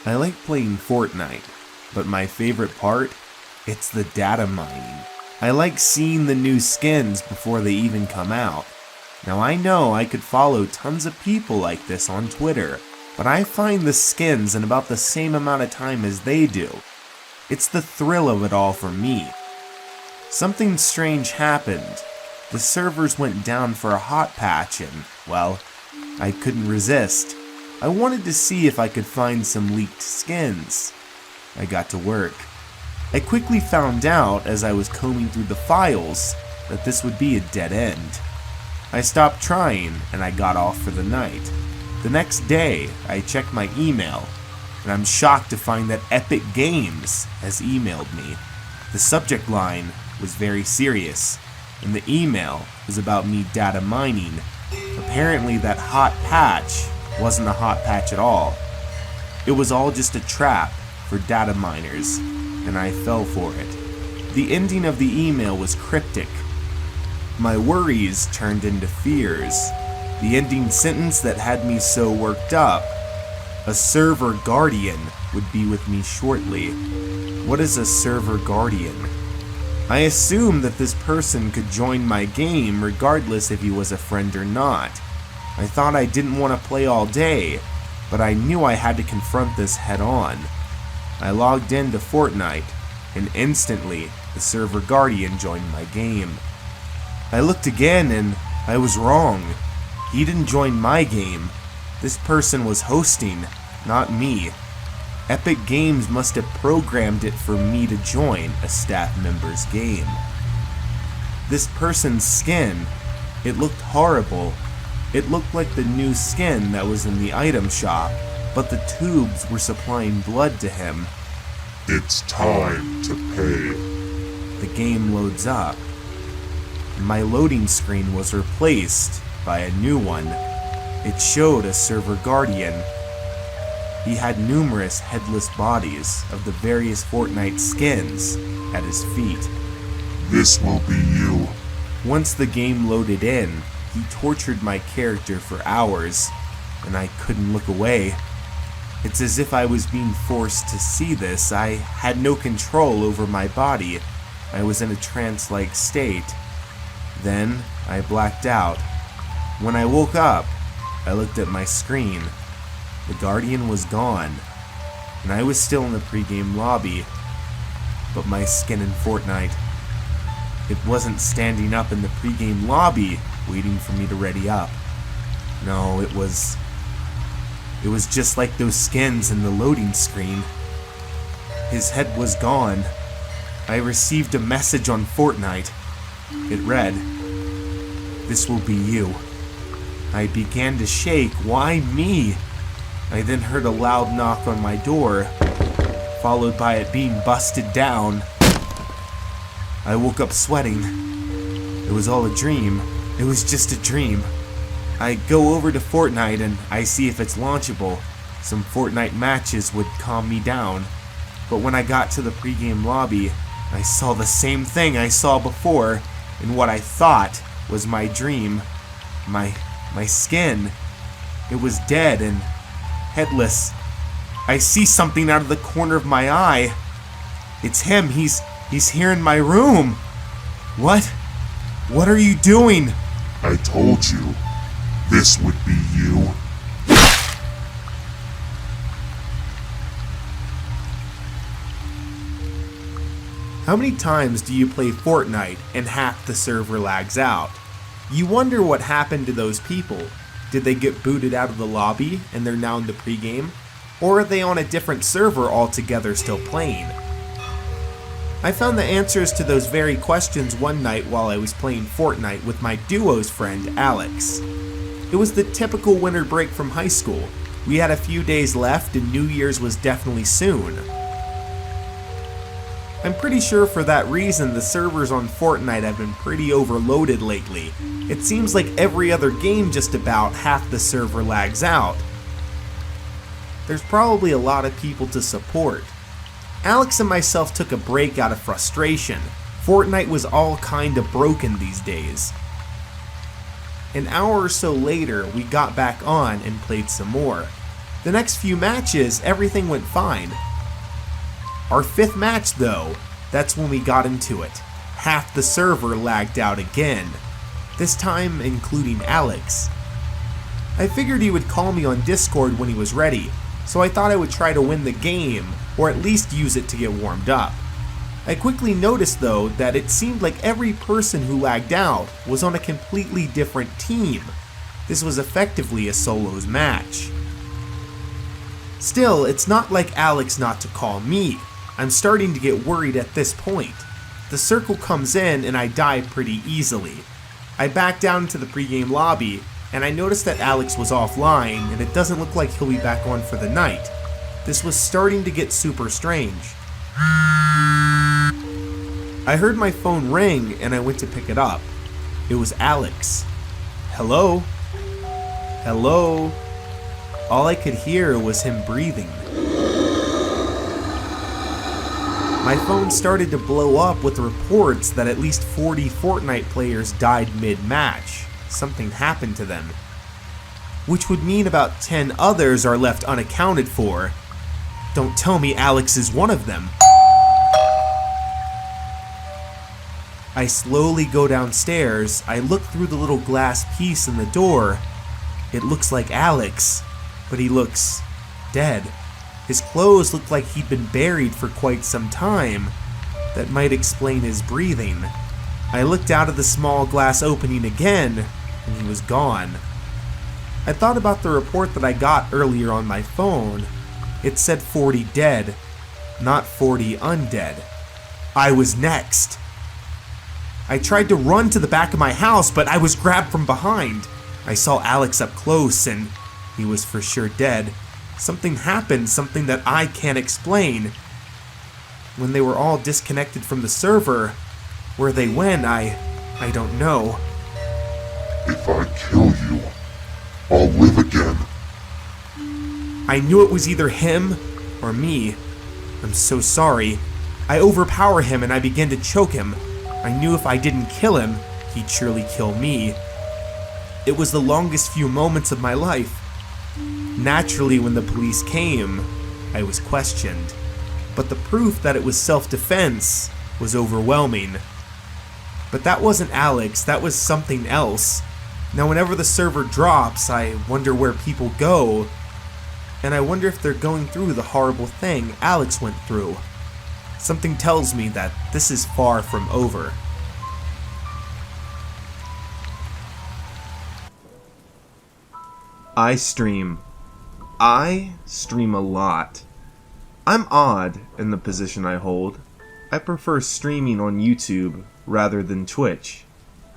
I like playing Fortnite, but my favorite part? It's the data mining. I like seeing the new skins before they even come out. Now I know I could follow tons of people like this on Twitter, but I find the skins in about the same amount of time as they do. It's the thrill of it all for me. Something strange happened. The servers went down for a hot patch and, well, I couldn't resist. I wanted to see if I could find some leaked skins. I got to work. I quickly found out as I was combing through the files that this would be a dead end. I stopped trying and I got off for the night. The next day, I checked my email, and I'm shocked to find that Epic Games has emailed me. The subject line was very serious, and the email was about me data mining. Apparently that hot patch wasn't a hot patch at all. It was all just a trap for data miners, and I fell for it. The ending of the email was cryptic. My worries turned into fears. The ending sentence that had me so worked up: a server guardian would be with me shortly. What is a server guardian? I assumed that this person could join my game regardless if he was a friend or not. I thought I didn't want to play all day, but I knew I had to confront this head on. I logged into Fortnite, and instantly the server guardian joined my game. I looked again and I was wrong. He didn't join my game. This person was hosting, not me. Epic Games must have programmed it for me to join a staff member's game. This person's skin, it looked horrible. It looked like the new skin that was in the item shop, but the tubes were supplying blood to him. It's time to pay. The game loads up. My loading screen was replaced by a new one. It showed a server guardian. He had numerous headless bodies of the various Fortnite skins at his feet. This will be you. Once the game loaded in, he tortured my character for hours, and I couldn't look away. It's as if I was being forced to see this. I had no control over my body. I was in a trance-like state. Then, I blacked out. When I woke up, I looked at my screen. The Guardian was gone, and I was still in the pregame lobby, but my skin in Fortnite, it wasn't standing up in the pregame lobby waiting for me to ready up. No, it was just like those skins in the loading screen. His head was gone. I received a message on Fortnite. It read, "This will be you." I began to shake. Why me? I then heard a loud knock on my door, followed by it being busted down. I woke up sweating. It was all a dream. It was just a dream. I go over to Fortnite and I see if it's launchable. Some Fortnite matches would calm me down. But when I got to the pregame lobby, I saw the same thing I saw before in what I thought was my dream. My skin. It was dead and headless. I see something out of the corner of my eye. It's him. He's here in my room. What? What are you doing? I told you, this would be you. How many times do you play Fortnite and half the server lags out? You wonder what happened to those people. Did they get booted out of the lobby and they're now in the pregame? Or are they on a different server altogether still playing? I found the answers to those very questions one night while I was playing Fortnite with my duo's friend, Alex. It was the typical winter break from high school. We had a few days left and New Year's was definitely soon. I'm pretty sure for that reason the servers on Fortnite have been pretty overloaded lately. It seems like every other game just about half the server lags out. There's probably a lot of people to support. Alex and myself took a break out of frustration. Fortnite was all kinda broken these days. An hour or so later, we got back on and played some more. The next few matches, everything went fine. Our 5th match though, that's when we got into it. Half the server lagged out again. This time including Alex. I figured he would call me on Discord when he was ready, so I thought I would try to win the game, or at least use it to get warmed up. I quickly noticed though that it seemed like every person who lagged out was on a completely different team. This was effectively a solos match. Still, it's not like Alex not to call me. I'm starting to get worried at this point. The circle comes in and I die pretty easily. I back down into the pregame lobby and I noticed that Alex was offline and it doesn't look like he'll be back on for the night. This was starting to get super strange. I heard my phone ring and I went to pick it up. It was Alex. Hello? Hello? All I could hear was him breathing. My phone started to blow up with reports that at least 40 Fortnite players died mid-match. Something happened to them. Which would mean about 10 others are left unaccounted for. Don't tell me Alex is one of them. I slowly go downstairs. I look through the little glass piece in the door. It looks like Alex, but he looks dead. His clothes look like he'd been buried for quite some time. That might explain his breathing. I looked out of the small glass opening again, and he was gone. I thought about the report that I got earlier on my phone. It said 40 dead, not 40 undead. I was next. I tried to run to the back of my house, but I was grabbed from behind. I saw Alex up close, and he was for sure dead. Something happened, something that I can't explain. When they were all disconnected from the server, where they went, I don't know. If I kill you, I'll live again. I knew it was either him or me. I'm so sorry. I overpower him and I begin to choke him. I knew if I didn't kill him, he'd surely kill me. It was the longest few moments of my life. Naturally, when the police came, I was questioned. But the proof that it was self-defense was overwhelming. But that wasn't Alex, that was something else. Now whenever the server drops, I wonder where people go. And I wonder if they're going through the horrible thing Alex went through. Something tells me that this is far from over. I stream a lot. I'm odd in the position I hold. I prefer streaming on YouTube rather than Twitch.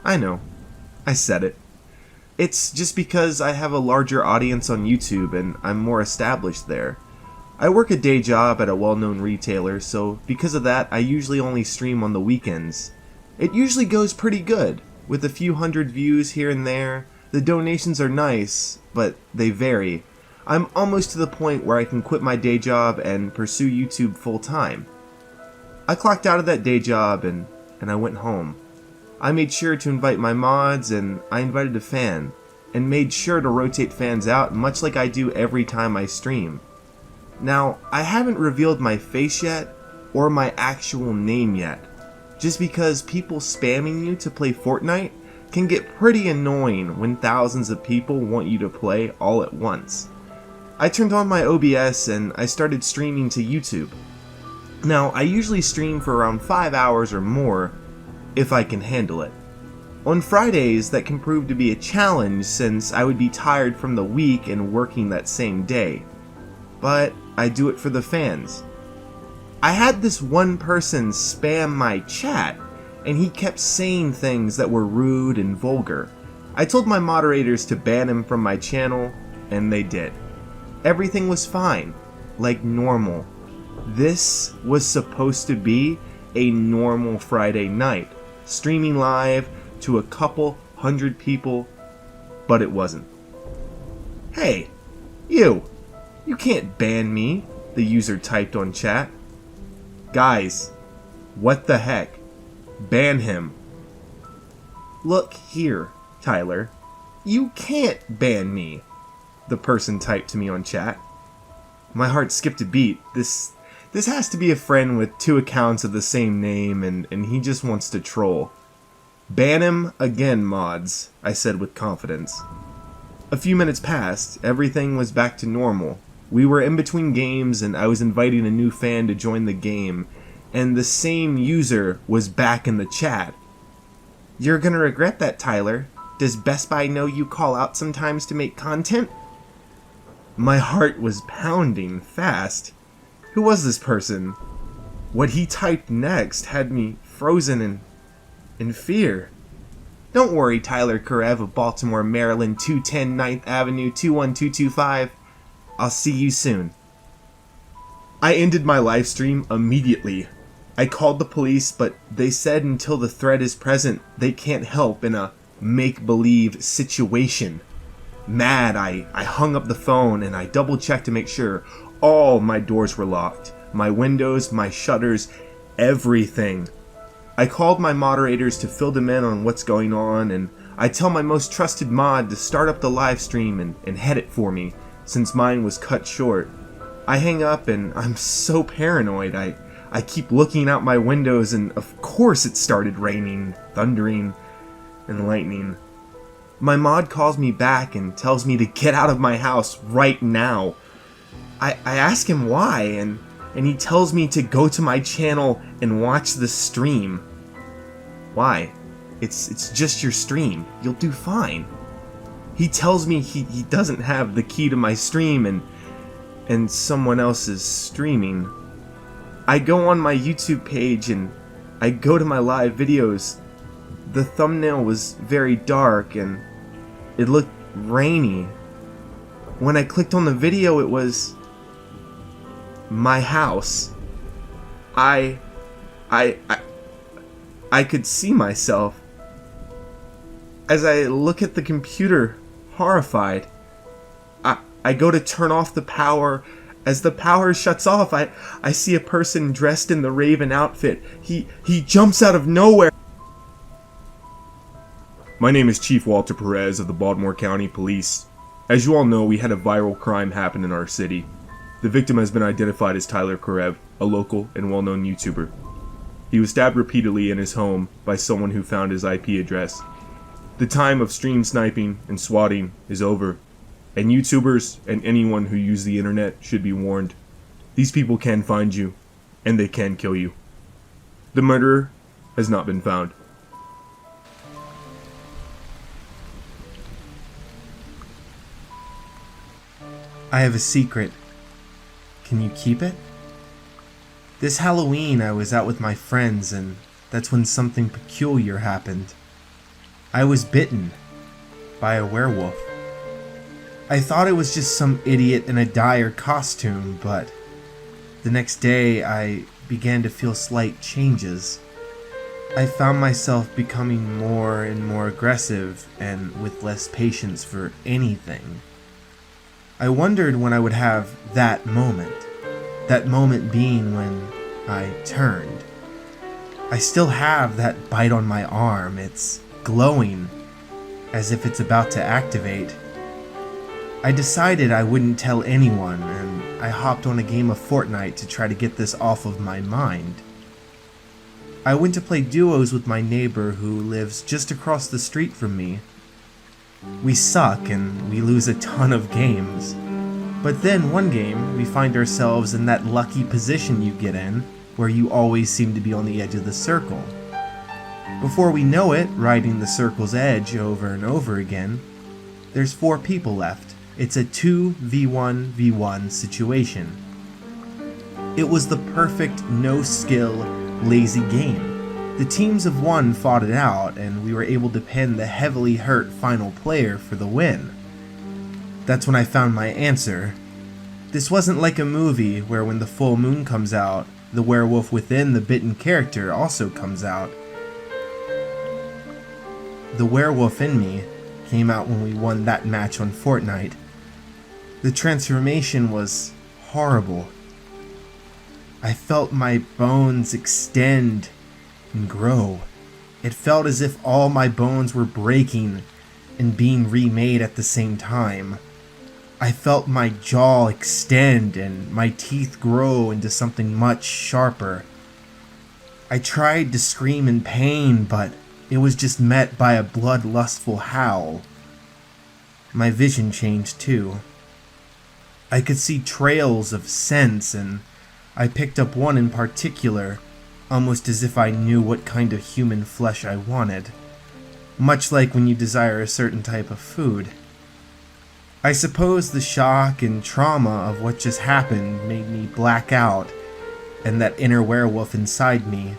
I know, I said it. It's just because I have a larger audience on YouTube and I'm more established there. I work a day job at a well-known retailer, so because of that, I usually only stream on the weekends. It usually goes pretty good, with a few hundred views here and there. The donations are nice, but they vary. I'm almost to the point where I can quit my day job and pursue YouTube full-time. I clocked out of that day job and I went home. I made sure to invite my mods and I invited a fan, and made sure to rotate fans out much like I do every time I stream. Now, I haven't revealed my face yet, or my actual name yet, just because people spamming you to play Fortnite can get pretty annoying when thousands of people want you to play all at once. I turned on my OBS and I started streaming to YouTube. Now, I usually stream for around 5 hours or more, if I can handle it. On Fridays, that can prove to be a challenge since I would be tired from the week and working that same day. But I do it for the fans. I had this one person spam my chat, and he kept saying things that were rude and vulgar. I told my moderators to ban him from my channel, and they did. Everything was fine, like normal. This was supposed to be a normal Friday night, streaming live to a couple hundred people, but it wasn't. Hey, you can't ban me, the user typed on chat. Guys, what the heck? Ban him. Look here, Tyler. You can't ban me, the person typed to me on chat. My heart skipped a beat. This has to be a friend with 2 accounts of the same name, and he just wants to troll. Ban him again, mods, I said with confidence. A few minutes passed. Everything was back to normal. We were in between games, and I was inviting a new fan to join the game, and the same user was back in the chat. You're gonna regret that, Tyler. Does Best Buy know you call out sometimes to make content? My heart was pounding fast. Who was this person? What he typed next had me frozen in fear. Don't worry, Tyler Karev of Baltimore, Maryland, 210 9th Avenue, 21225. I'll see you soon. I ended my live stream immediately. I called the police, but they said until the threat is present, they can't help in a make-believe situation. Mad, I hung up the phone and I double-checked to make sure all my doors were locked. My windows, my shutters, everything. I called my moderators to fill them in on what's going on, and I tell my most trusted mod to start up the live stream and head it for me, since mine was cut short. I hang up and I'm so paranoid. I keep looking out my windows, and of course it started raining, thundering, and lightning. My mod calls me back and tells me to get out of my house right now. I ask him why, and he tells me to go to my channel and watch the stream. Why? It's just your stream. You'll do fine. He tells me he doesn't have the key to my stream and someone else is streaming. I go on my YouTube page and I go to my live videos. The thumbnail was very dark and it looked rainy. When I clicked on the video, it was my house. I could see myself. As I look at the computer, horrified, I go to turn off the power. As the power shuts off, I see a person dressed in the Raven outfit. He jumps out of nowhere. My name is Chief Walter Perez of the Baltimore County Police. As you all know, we had a viral crime happen in our city. The victim has been identified as Tyler Karev, a local and well-known YouTuber. He was stabbed repeatedly in his home by someone who found his IP address. The time of stream sniping and swatting is over, and YouTubers and anyone who uses the internet should be warned. These people can find you, and they can kill you. The murderer has not been found. I have a secret. Can you keep it? This Halloween I was out with my friends, and that's when something peculiar happened. I was bitten by a werewolf. I thought it was just some idiot in a dire costume, but the next day I began to feel slight changes. I found myself becoming more and more aggressive and with less patience for anything. I wondered when I would have that moment being when I turned. I still have that bite on my arm. It's glowing, as if it's about to activate. I decided I wouldn't tell anyone, and I hopped on a game of Fortnite to try to get this off of my mind. I went to play duos with my neighbor who lives just across the street from me. We suck and we lose a ton of games. But then one game, we find ourselves in that lucky position you get in, where you always seem to be on the edge of the circle. Before we know it, riding the circle's edge over and over again, there's 4 people left. It's a 2v1v1 situation. It was the perfect, no-skill, lazy game. The teams of 1 fought it out, and we were able to pin the heavily hurt final player for the win. That's when I found my answer. This wasn't like a movie where when the full moon comes out, the werewolf within the bitten character also comes out. The werewolf in me came out when we won that match on Fortnite. The transformation was horrible. I felt my bones extend and grow. It felt as if all my bones were breaking and being remade at the same time. I felt my jaw extend and my teeth grow into something much sharper. I tried to scream in pain, but it was just met by a bloodlustful howl. My vision changed too. I could see trails of scents, and I picked up one in particular, almost as if I knew what kind of human flesh I wanted, much like when you desire a certain type of food. I suppose the shock and trauma of what just happened made me black out, and that inner werewolf inside me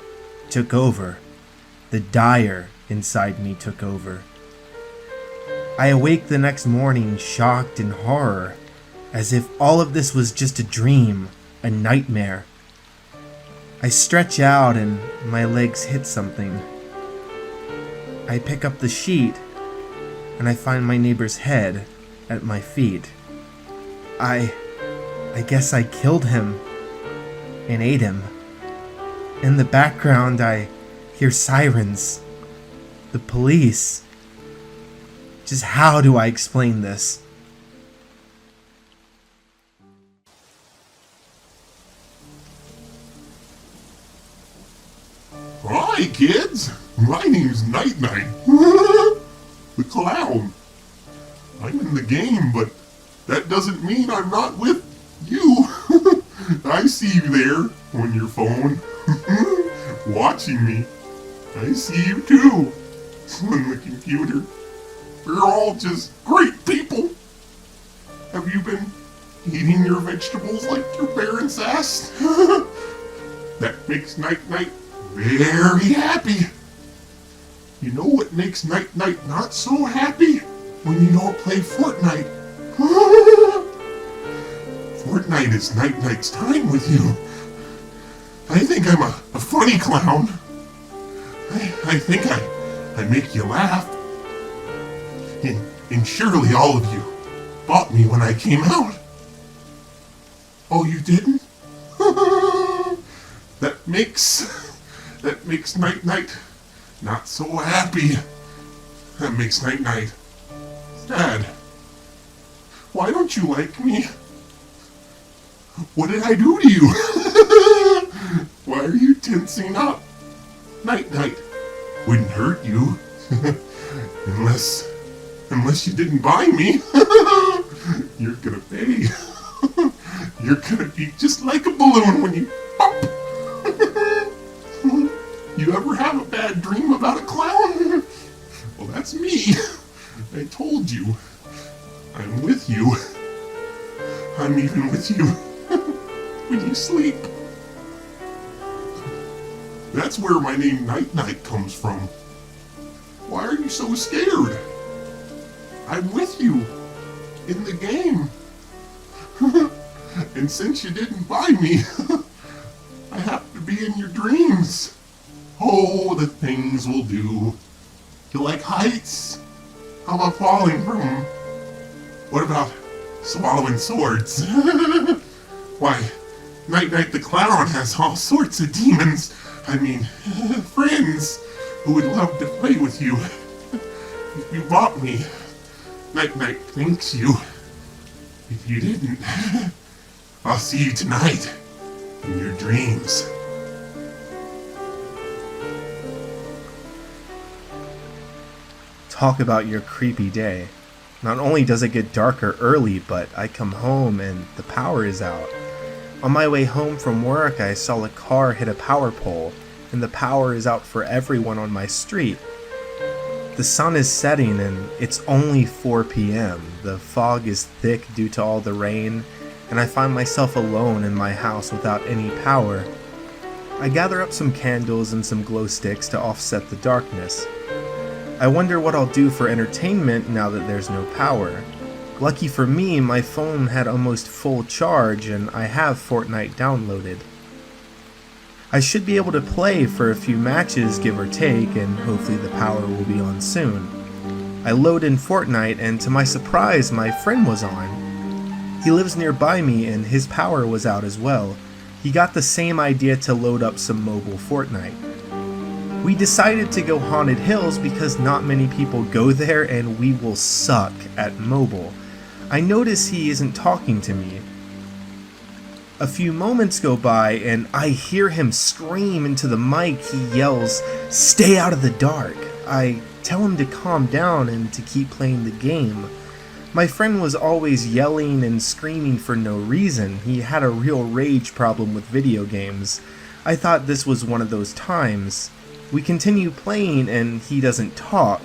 took over. The dire inside me took over. I awake the next morning shocked in horror, as if all of this was just a dream, a nightmare. I stretch out and my legs hit something. I pick up the sheet and I find my neighbor's head at my feet. I guess I killed him and ate him. In the background I hear sirens. The police. Just how do I explain this? Hi, kids. My name's Night Night. The clown. I'm in the game, but that doesn't mean I'm not with you. I see you there on your phone, watching me. I see you too on the computer. We're all just great people. Have you been eating your vegetables like your parents asked? That makes Night Night very happy. You know what makes Night Night not so happy? When you don't play Fortnite. Fortnite is Night Night's time with you. I think I'm a funny clown. I think I make you laugh. And surely all of you bought me when I came out. Oh, you didn't? That makes Night Night not so happy. That makes Night Night sad. Why don't you like me? What did I do to you? Why are you tensing up? Night Night wouldn't hurt you. Unless you didn't buy me. You're gonna pay. You're gonna be just like a balloon when you pop. You ever have a bad dream about a clown? Well, that's me. I told you. I'm with you. I'm even with you when you sleep. That's where my name Night Night comes from. Why are you so scared? I'm with you in the game. And since you didn't buy me, I have to be in your dreams. Oh, the things we'll do. You like heights? How about falling from them? What about swallowing swords? Why, Night Night the Clown has all sorts of demons. I mean, friends who would love to play with you. If you bought me, Night Night thanks you. If you didn't, I'll see you tonight in your dreams. Talk about your creepy day. Not only does it get darker early, but I come home and the power is out. On my way home from work, I saw a car hit a power pole, and the power is out for everyone on my street. The sun is setting and it's only 4 p.m. The fog is thick due to all the rain, and I find myself alone in my house without any power. I gather up some candles and some glow sticks to offset the darkness. I wonder what I'll do for entertainment now that there's no power. Lucky for me, my phone had almost full charge and I have Fortnite downloaded. I should be able to play for a few matches, give or take, and hopefully the power will be on soon. I load in Fortnite and to my surprise, my friend was on. He lives nearby me and his power was out as well. He got the same idea to load up some mobile Fortnite. We decided to go Haunted Hills because not many people go there and we will suck at mobile. I notice he isn't talking to me. A few moments go by and I hear him scream into the mic. He yells, "Stay out of the dark." I tell him to calm down and to keep playing the game. My friend was always yelling and screaming for no reason. He had a real rage problem with video games. I thought this was one of those times. We continue playing and he doesn't talk.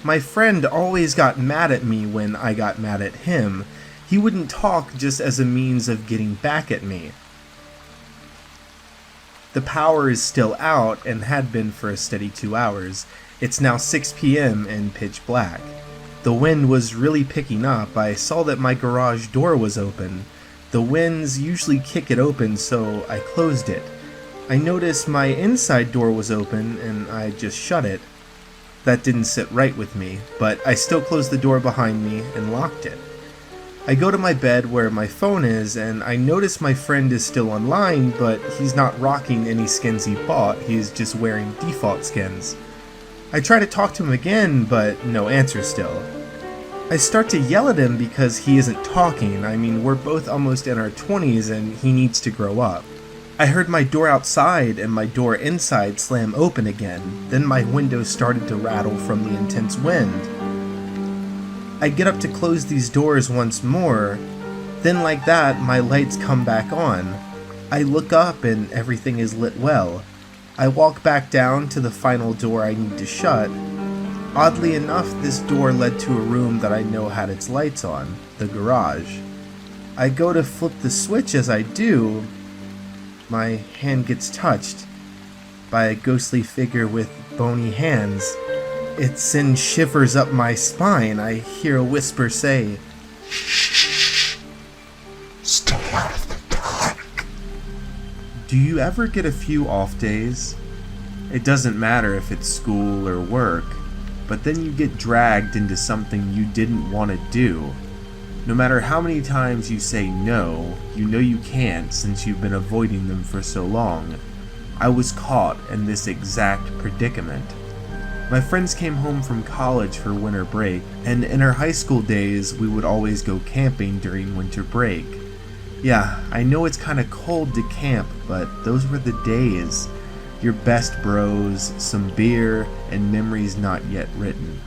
My friend always got mad at me when I got mad at him. He wouldn't talk just as a means of getting back at me. The power is still out and had been for a steady 2 hours. It's now 6 p.m. and pitch black. The wind was really picking up. I saw that my garage door was open. The winds usually kick it open, so I closed it. I noticed my inside door was open and I just shut it. That didn't sit right with me, but I still closed the door behind me and locked it. I go to my bed where my phone is and I notice my friend is still online, but he's not rocking any skins he bought. He's just wearing default skins. I try to talk to him again, but no answer still. I start to yell at him because he isn't talking. I mean, we're both almost in our 20s and he needs to grow up. I heard my door outside and my door inside slam open again. Then my window started to rattle from the intense wind. I get up to close these doors once more. Then like that, my lights come back on. I look up and everything is lit well. I walk back down to the final door I need to shut. Oddly enough, this door led to a room that I know had its lights on, the garage. I go to flip the switch. As I do, my hand gets touched by a ghostly figure with bony hands. It sends shivers up my spine. I hear a whisper say, "Stay out of the dark." Do you ever get a few off days? It doesn't matter if it's school or work, but then you get dragged into something you didn't want to do. No matter how many times you say no, you know you can't since you've been avoiding them for so long. I was caught in this exact predicament. My friends came home from college for winter break, and in our high school days, we would always go camping during winter break. Yeah, I know it's kinda cold to camp, but those were the days. Your best bros, some beer, and memories not yet written.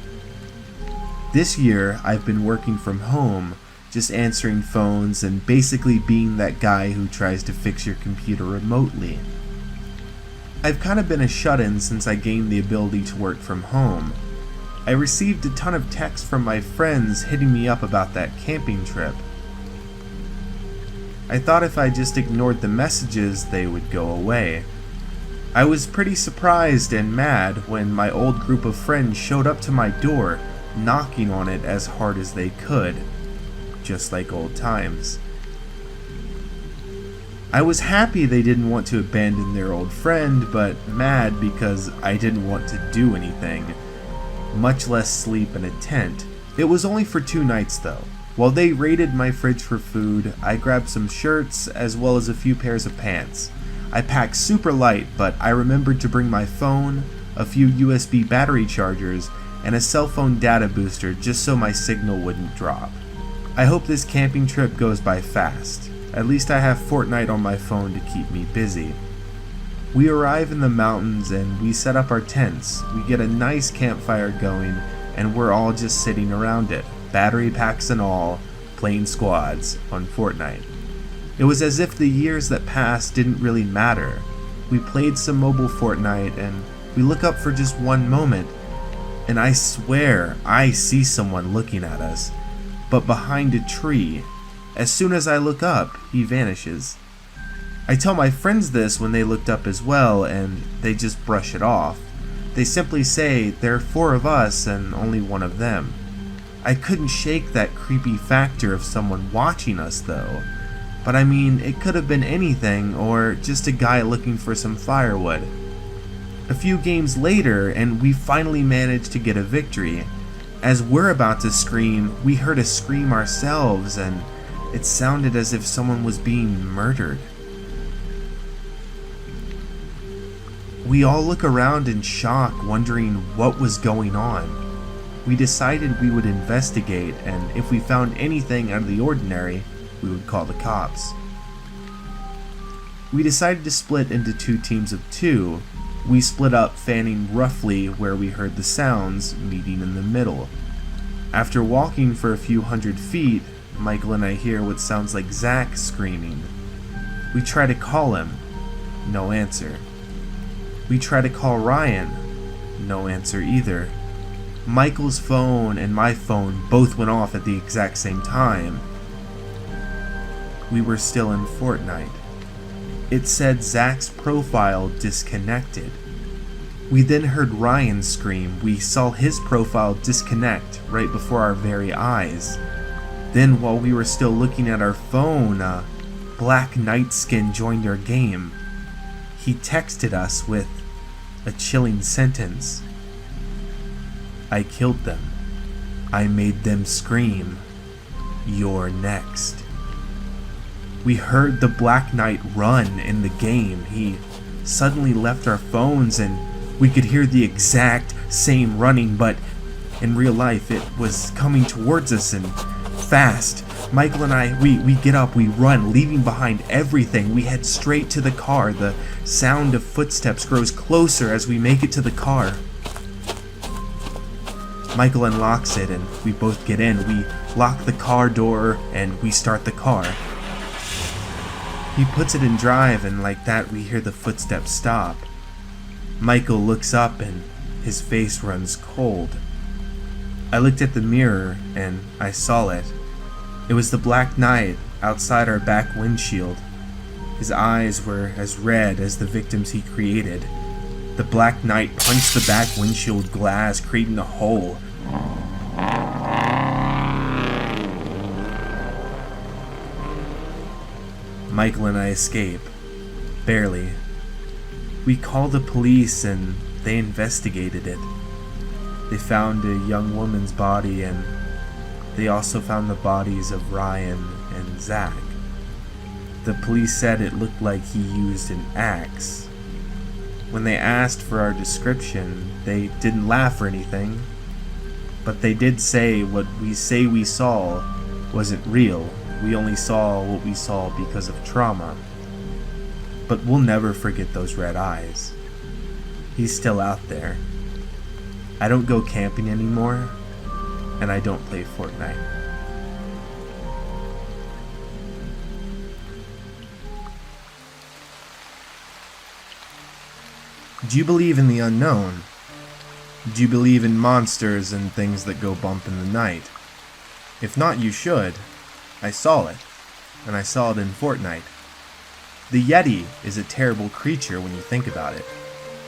This year, I've been working from home, just answering phones and basically being that guy who tries to fix your computer remotely. I've kind of been a shut-in since I gained the ability to work from home. I received a ton of texts from my friends hitting me up about that camping trip. I thought if I just ignored the messages, they would go away. I was pretty surprised and mad when my old group of friends showed up to my door, knocking on it as hard as they could, just like old times. I was happy they didn't want to abandon their old friend, but mad because I didn't want to do anything, much less sleep in a tent. It was only for 2 nights though. While they raided my fridge for food, I grabbed some shirts as well as a few pairs of pants. I packed super light, but I remembered to bring my phone, a few USB battery chargers, and a cell phone data booster just so my signal wouldn't drop. I hope this camping trip goes by fast. At least I have Fortnite on my phone to keep me busy. We arrive in the mountains and we set up our tents. We get a nice campfire going and we're all just sitting around it, battery packs and all, playing squads on Fortnite. It was as if the years that passed didn't really matter. We played some mobile Fortnite and we look up for just one moment and I swear I see someone looking at us, but behind a tree. As soon as I look up, he vanishes. I tell my friends this when they looked up as well, and they just brush it off. They simply say there are 4 of us and only 1 of them. I couldn't shake that creepy factor of someone watching us though. But I mean, it could have been anything or just a guy looking for some firewood. A few games later, and we finally managed to get a victory. As we're about to scream, we heard a scream ourselves, and it sounded as if someone was being murdered. We all look around in shock, wondering what was going on. We decided we would investigate, and if we found anything out of the ordinary, we would call the cops. We decided to split into 2 teams of 2. We split up, fanning roughly where we heard the sounds, meeting in the middle. After walking for a few hundred feet, Michael and I hear what sounds like Zach screaming. We try to call him. No answer. We try to call Ryan. No answer either. Michael's phone and my phone both went off at the exact same time. We were still in Fortnite. It said Zach's profile disconnected. We then heard Ryan scream. We saw his profile disconnect right before our very eyes. Then while we were still looking at our phone, a Black Knight skin joined our game. He texted us with a chilling sentence. I killed them. I made them scream. You're next. We heard the Black Knight run in the game. He suddenly left our phones and we could hear the exact same running, but in real life it was coming towards us and fast. Michael and I, we get up, we run, leaving behind everything. We head straight to the car. The sound of footsteps grows closer as we make it to the car. Michael unlocks it and we both get in. We lock the car door and we start the car. He puts it in drive and like that we hear the footsteps stop. Michael looks up and his face runs cold. I looked at the mirror and I saw it. It was the Black Knight outside our back windshield. His eyes were as red as the victims he created. The Black Knight punched the back windshield glass, creating a hole. Michael and I escape. Barely. We called the police and they investigated it. They found a young woman's body and they also found the bodies of Ryan and Zach. The police said it looked like he used an axe. When they asked for our description, they didn't laugh or anything, but they did say what we say we saw wasn't real. We only saw what we saw because of trauma. But we'll never forget those red eyes. He's still out there. I don't go camping anymore, and I don't play Fortnite. Do you believe in the unknown? Do you believe in monsters and things that go bump in the night? If not, you should. I saw it, and I saw it in Fortnite. The Yeti is a terrible creature when you think about it.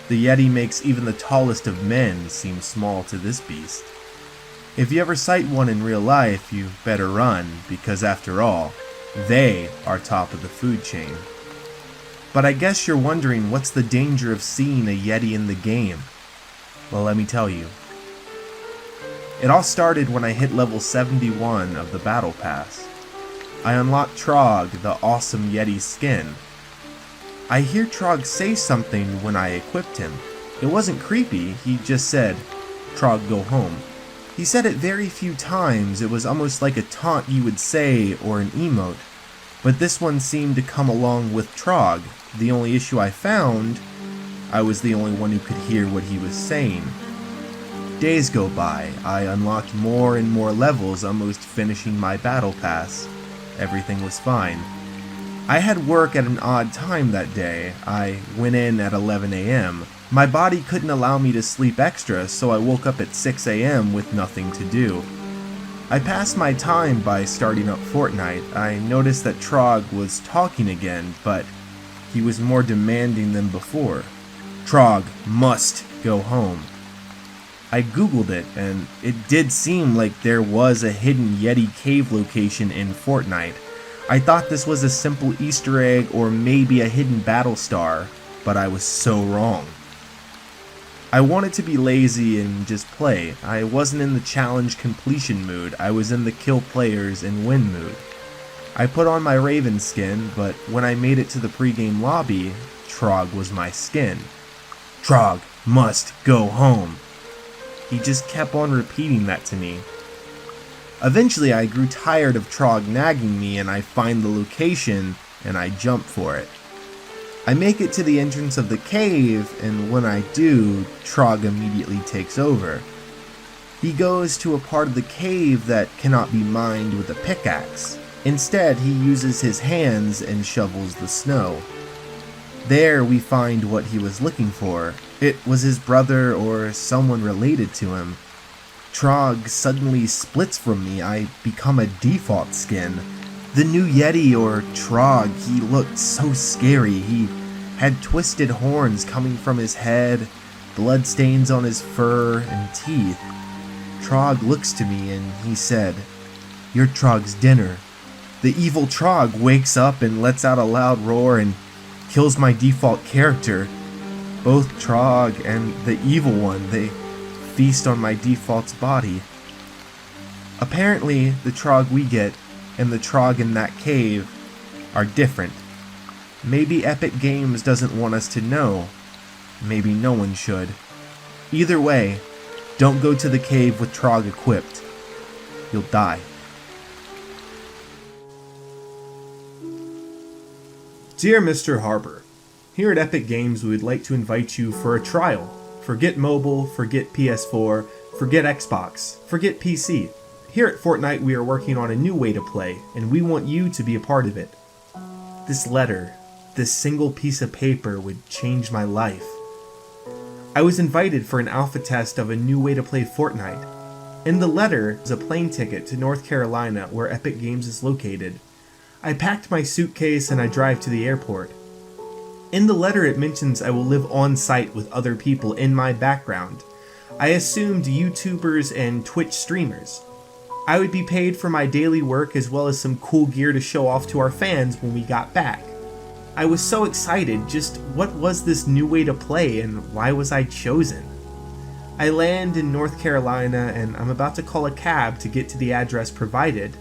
The Yeti makes even the tallest of men seem small to this beast. If you ever sight one in real life, you better run, because after all, they are top of the food chain. But I guess you're wondering what's the danger of seeing a Yeti in the game. Well, let me tell you. It all started when I hit level 71 of the Battle Pass. I unlocked Trog, the awesome Yeti skin. I hear Trog say something when I equipped him. It wasn't creepy, he just said, "Trog, go home." He said it very few times. It was almost like a taunt you would say or an emote. But this one seemed to come along with Trog. The only issue I found, I was the only one who could hear what he was saying. Days go by, I unlocked more and more levels, almost finishing my battle pass. Everything was fine. I had work at an odd time that day. I went in at 11 a.m. My body couldn't allow me to sleep extra, so I woke up at 6 a.m. with nothing to do. I passed my time by starting up Fortnite. I noticed that Trog was talking again, but he was more demanding than before. Trog must go home. I googled it, and it did seem like there was a hidden Yeti cave location in Fortnite. I thought this was a simple Easter egg or maybe a hidden battle star, but I was so wrong. I wanted to be lazy and just play. I wasn't in the challenge completion mood, I was in the kill players and win mood. I put on my Raven skin, but when I made it to the pregame lobby, Trog was my skin. Trog must go home. He just kept on repeating that to me. Eventually I grew tired of Trog nagging me and I find the location and I jump for it. I make it to the entrance of the cave, and when I do, Trog immediately takes over. He goes to a part of the cave that cannot be mined with a pickaxe. Instead, he uses his hands and shovels the snow. There we find what he was looking for. It was his brother or someone related to him. Trog suddenly splits from me. I become a default skin. The new Yeti or Trog, he looked so scary. He had twisted horns coming from his head, bloodstains on his fur and teeth. Trog looks to me and he said, "You're Trog's dinner." The evil Trog wakes up and lets out a loud roar and kills my default character. Both Trog and the evil one, they feast on my default's body. Apparently, the Trog we get and the Trog in that cave are different. Maybe Epic Games doesn't want us to know. Maybe no one should. Either way, don't go to the cave with Trog equipped. You'll die. Dear Mr. Harbor, here at Epic Games we would like to invite you for a trial. Forget mobile, forget PS4, forget Xbox, forget PC. Here at Fortnite we are working on a new way to play, and we want you to be a part of it. This letter, this single piece of paper would change my life. I was invited for an alpha test of a new way to play Fortnite. In the letter is a plane ticket to North Carolina where Epic Games is located. I packed my suitcase and I drive to the airport. In the letter it mentions I will live on site with other people in my background. I assumed YouTubers and Twitch streamers. I would be paid for my daily work as well as some cool gear to show off to our fans when we got back. I was so excited, just what was this new way to play and why was I chosen? I land in North Carolina and I'm about to call a cab to get to the address provided,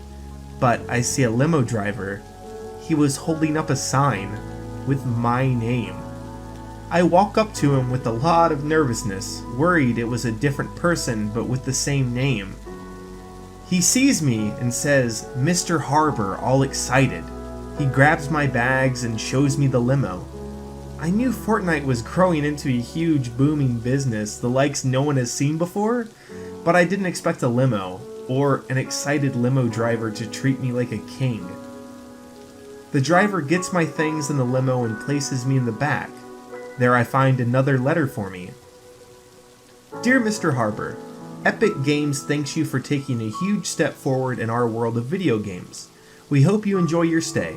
but I see a limo driver. He was holding up a sign with my name. I walk up to him with a lot of nervousness, worried it was a different person but with the same name. He sees me and says, "Mr. Harbor," all excited. He grabs my bags and shows me the limo. I knew Fortnite was growing into a huge booming business, the likes no one has seen before, but I didn't expect a limo, or an excited limo driver to treat me like a king. The driver gets my things in the limo and places me in the back. There I find another letter for me. Dear Mr. Harbor, Epic Games thanks you for taking a huge step forward in our world of video games. We hope you enjoy your stay.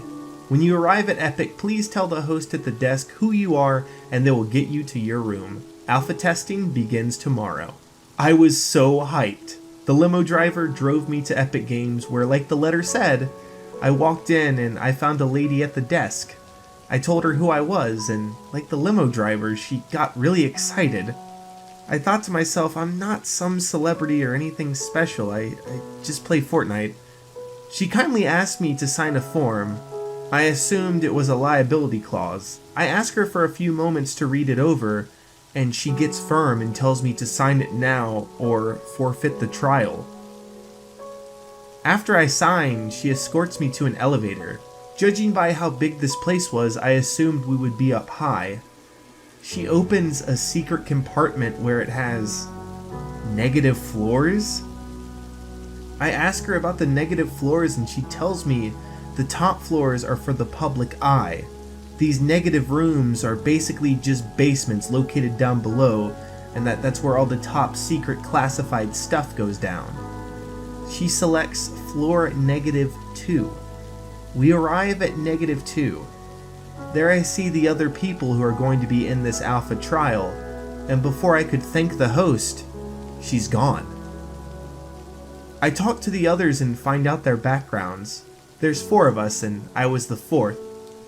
When you arrive at Epic, please tell the host at the desk who you are and they will get you to your room. Alpha testing begins tomorrow. I was so hyped. The limo driver drove me to Epic Games where, like the letter said, I walked in and I found a lady at the desk. I told her who I was and, like the limo driver, she got really excited. I thought to myself, I'm not some celebrity or anything special, I just play Fortnite. She kindly asked me to sign a form. I assumed it was a liability clause. I ask her for a few moments to read it over, and she gets firm and tells me to sign it now or forfeit the trial. After I sign, she escorts me to an elevator. Judging by how big this place was, I assumed we would be up high. She opens a secret compartment where it has negative floors. I ask her about the negative floors and she tells me the top floors are for the public eye. These negative rooms are basically just basements located down below, and that's where all the top secret classified stuff goes down. She selects floor -2. We arrive at -2. There I see the other people who are going to be in this alpha trial, and before I could thank the host, she's gone. I talk to the others and find out their backgrounds. There's 4 of us and I was the 4th.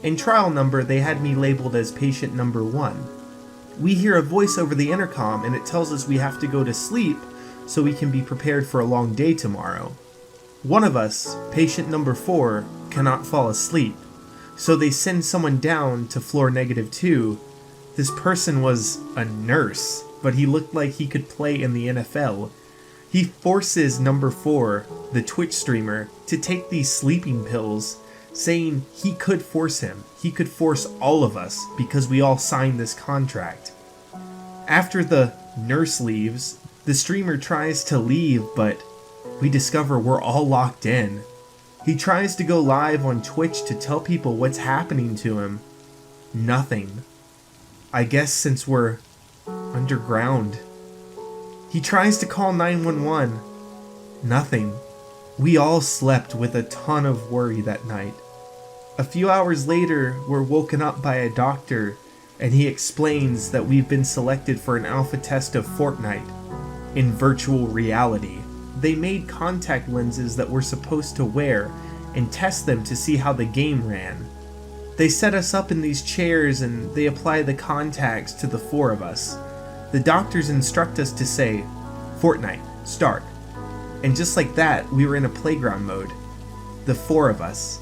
In trial number they had me labeled as patient number 1. We hear a voice over the intercom and it tells us we have to go to sleep so we can be prepared for a long day tomorrow. One of us, patient number 4, cannot fall asleep, so they send someone down to floor -2. This person was a nurse. but he looked like he could play in the NFL. He forces number 4, the Twitch streamer, to take these sleeping pills, saying he could force him. He could force all of us because we all signed this contract. After the nurse leaves, the streamer tries to leave, but we discover we're all locked in. He tries to go live on Twitch to tell people what's happening to him. Nothing. I guess since we're underground. He tries to call 911. Nothing. We all slept with a ton of worry that night. A few hours later, we're woken up by a doctor, and he explains that we've been selected for an alpha test of Fortnite in virtual reality. They made contact lenses that we're supposed to wear and test them to see how the game ran. They set us up in these chairs and they apply the contacts to the 4 of us. The doctors instruct us to say, "Fortnite, start." And just like that, we were in a playground mode. The 4 of us.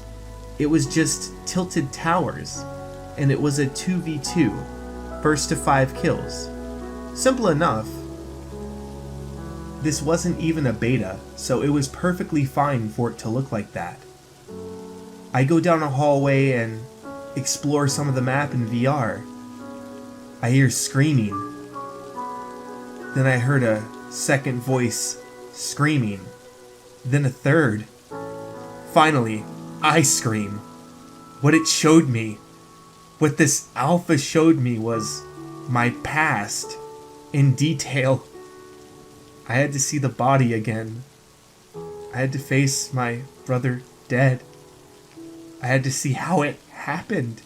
It was just tilted towers, and it was a 2v2, first to 5 kills. Simple enough. This wasn't even a beta, so it was perfectly fine for it to look like that. I go down a hallway and explore some of the map in VR. I hear screaming. Then I heard a second voice screaming. Then a third. Finally, I scream. What it showed me, what this alpha showed me was my past in detail. I had to see the body again. I had to face my brother dead. I had to see how it happened.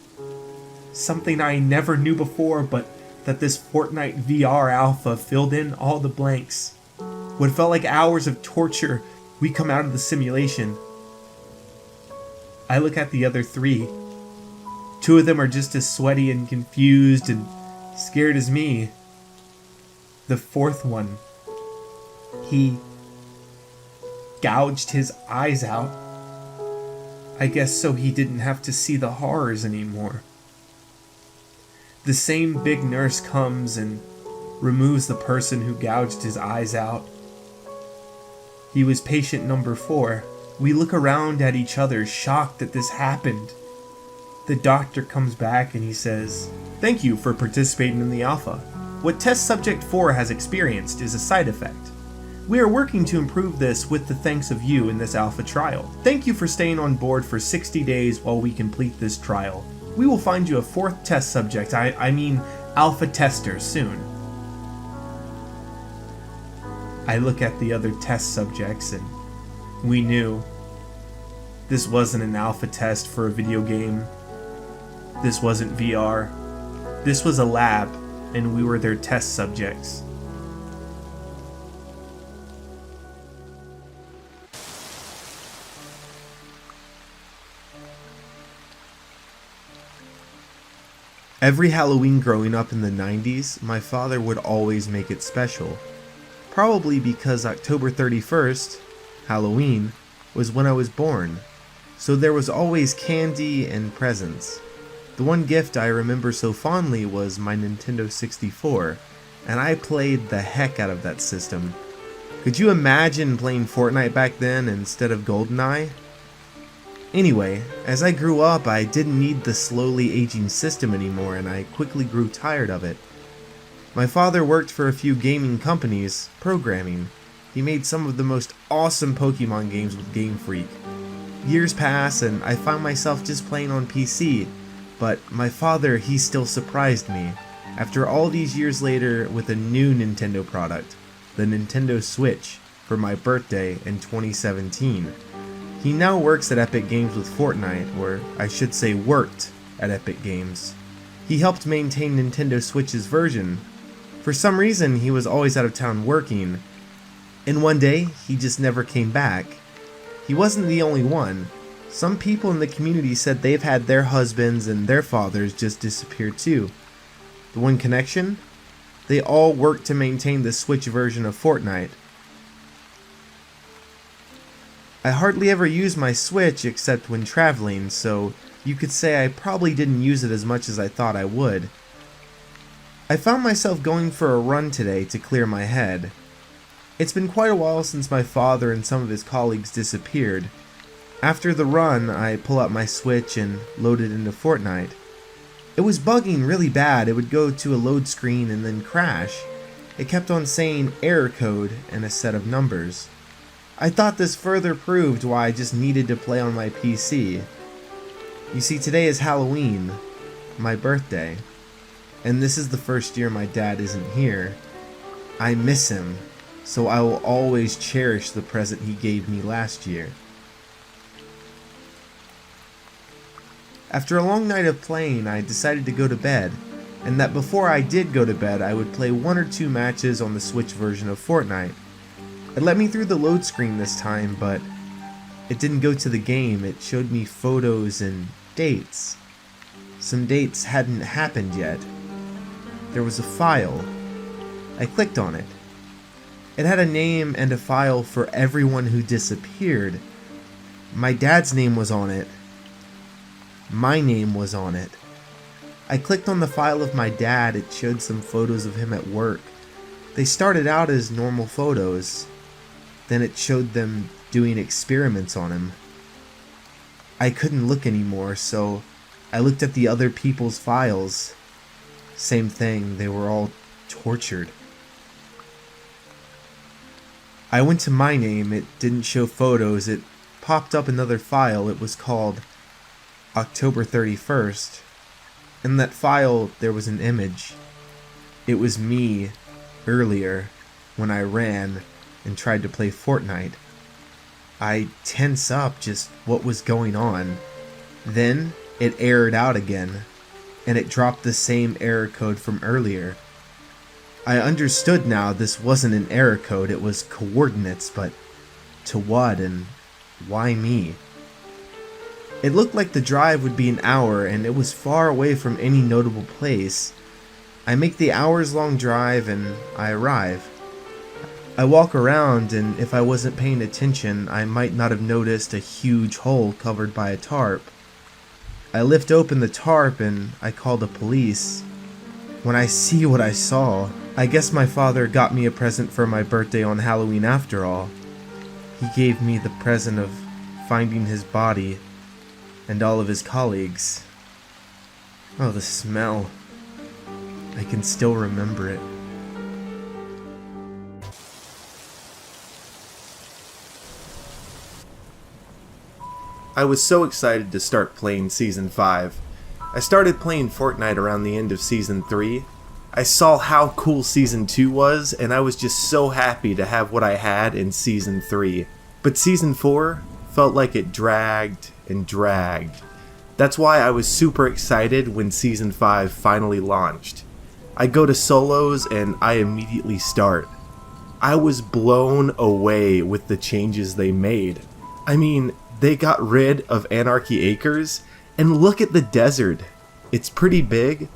Something I never knew before, but that this Fortnite VR alpha filled in all the blanks. What felt like hours of torture, we come out of the simulation. I look at the other 3. 2 of them are just as sweaty and confused and scared as me. The 4th one, he gouged his eyes out. I guess so he didn't have to see the horrors anymore. The same big nurse comes and removes the person who gouged his eyes out. He was patient number 4. We look around at each other, shocked that this happened. The doctor comes back and he says, "Thank you for participating in the alpha. What test subject 4 has experienced is a side effect. We are working to improve this with the thanks of you in this alpha trial. Thank you for staying on board for 60 days while we complete this trial. We will find you a 4th test subject, I mean alpha tester, soon." I look at the other test subjects and we knew this wasn't an alpha test for a video game. This wasn't VR. This was a lab, and we were their test subjects. Every Halloween growing up in the 90s, my father would always make it special. Probably because October 31st, Halloween, was when I was born. So there was always candy and presents. The one gift I remember so fondly was my Nintendo 64, and I played the heck out of that system. Could you imagine playing Fortnite back then instead of GoldenEye? Anyway, as I grew up, I didn't need the slowly aging system anymore, and I quickly grew tired of it. My father worked for a few gaming companies, programming. He made some of the most awesome Pokemon games with Game Freak. Years pass, and I found myself just playing on PC, but my father, he still surprised me, after all these years later, with a new Nintendo product, the Nintendo Switch, for my birthday in 2017. He now works at Epic Games with Fortnite, or I should say worked at Epic Games. He helped maintain Nintendo Switch's version. For some reason, he was always out of town working, and one day, he just never came back. He wasn't the only one. Some people in the community said they've had their husbands and their fathers just disappear too. The one connection? They all worked to maintain the Switch version of Fortnite. I hardly ever use my Switch except when traveling, so you could say I probably didn't use it as much as I thought I would. I found myself going for a run today to clear my head. It's been quite a while since my father and some of his colleagues disappeared. After the run, I pull out my Switch and load it into Fortnite. It was bugging really bad. It would go to a load screen and then crash. It kept on saying error code and a set of numbers. I thought this further proved why I just needed to play on my PC. You see, today is Halloween, my birthday, and this is the first year my dad isn't here. I miss him, so I will always cherish the present he gave me last year. After a long night of playing, I decided to go to bed, and that before I did go to bed, I would play 1 or 2 matches on the Switch version of Fortnite. It let me through the load screen this time, but it didn't go to the game. It showed me photos and dates. Some dates hadn't happened yet. There was a file. I clicked on it. It had a name and a file for everyone who disappeared. My dad's name was on it. My name was on it. I clicked on the file of my dad. It showed some photos of him at work. They started out as normal photos. Then it showed them doing experiments on him. I couldn't look anymore, so I looked at the other people's files. Same thing, they were all tortured. I went to my name. It didn't show photos. It popped up another file. It was called October 31st. In that file, there was an image. It was me earlier when I ran and tried to play Fortnite. I tense up just what was going on. Then it errored out again, and it dropped the same error code from earlier. I understood now this wasn't an error code, it was coordinates, but to what and why me? It looked like the drive would be an hour, and it was far away from any notable place. I make the hours-long drive, and I arrive. I walk around, and if I wasn't paying attention, I might not have noticed a huge hole covered by a tarp. I lift open the tarp, and I call the police. When I see what I saw, I guess my father got me a present for my birthday on Halloween after all. He gave me the present of finding his body and all of his colleagues. Oh, the smell. I can still remember it. I was so excited to start playing Season 5. I started playing Fortnite around the end of Season 3. I saw how cool Season 2 was, and I was just so happy to have what I had in Season 3. But Season 4 felt like it dragged and dragged. That's why I was super excited when Season 5 finally launched. I go to solos and I immediately start. I was blown away with the changes they made. I mean, they got rid of Anarchy Acres, and look at the desert. It's pretty big,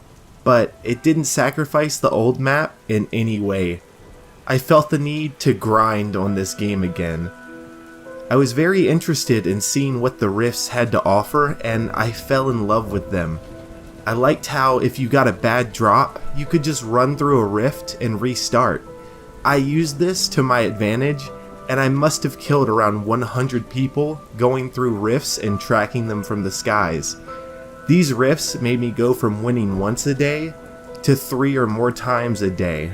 but it didn't sacrifice the old map in any way. I felt the need to grind on this game again. I was very interested in seeing what the rifts had to offer, and I fell in love with them. I liked how if you got a bad drop, you could just run through a rift and restart. I used this to my advantage, and I must have killed around 100 people going through rifts and tracking them from the skies. These rifts made me go from winning once a day to 3 or more times a day.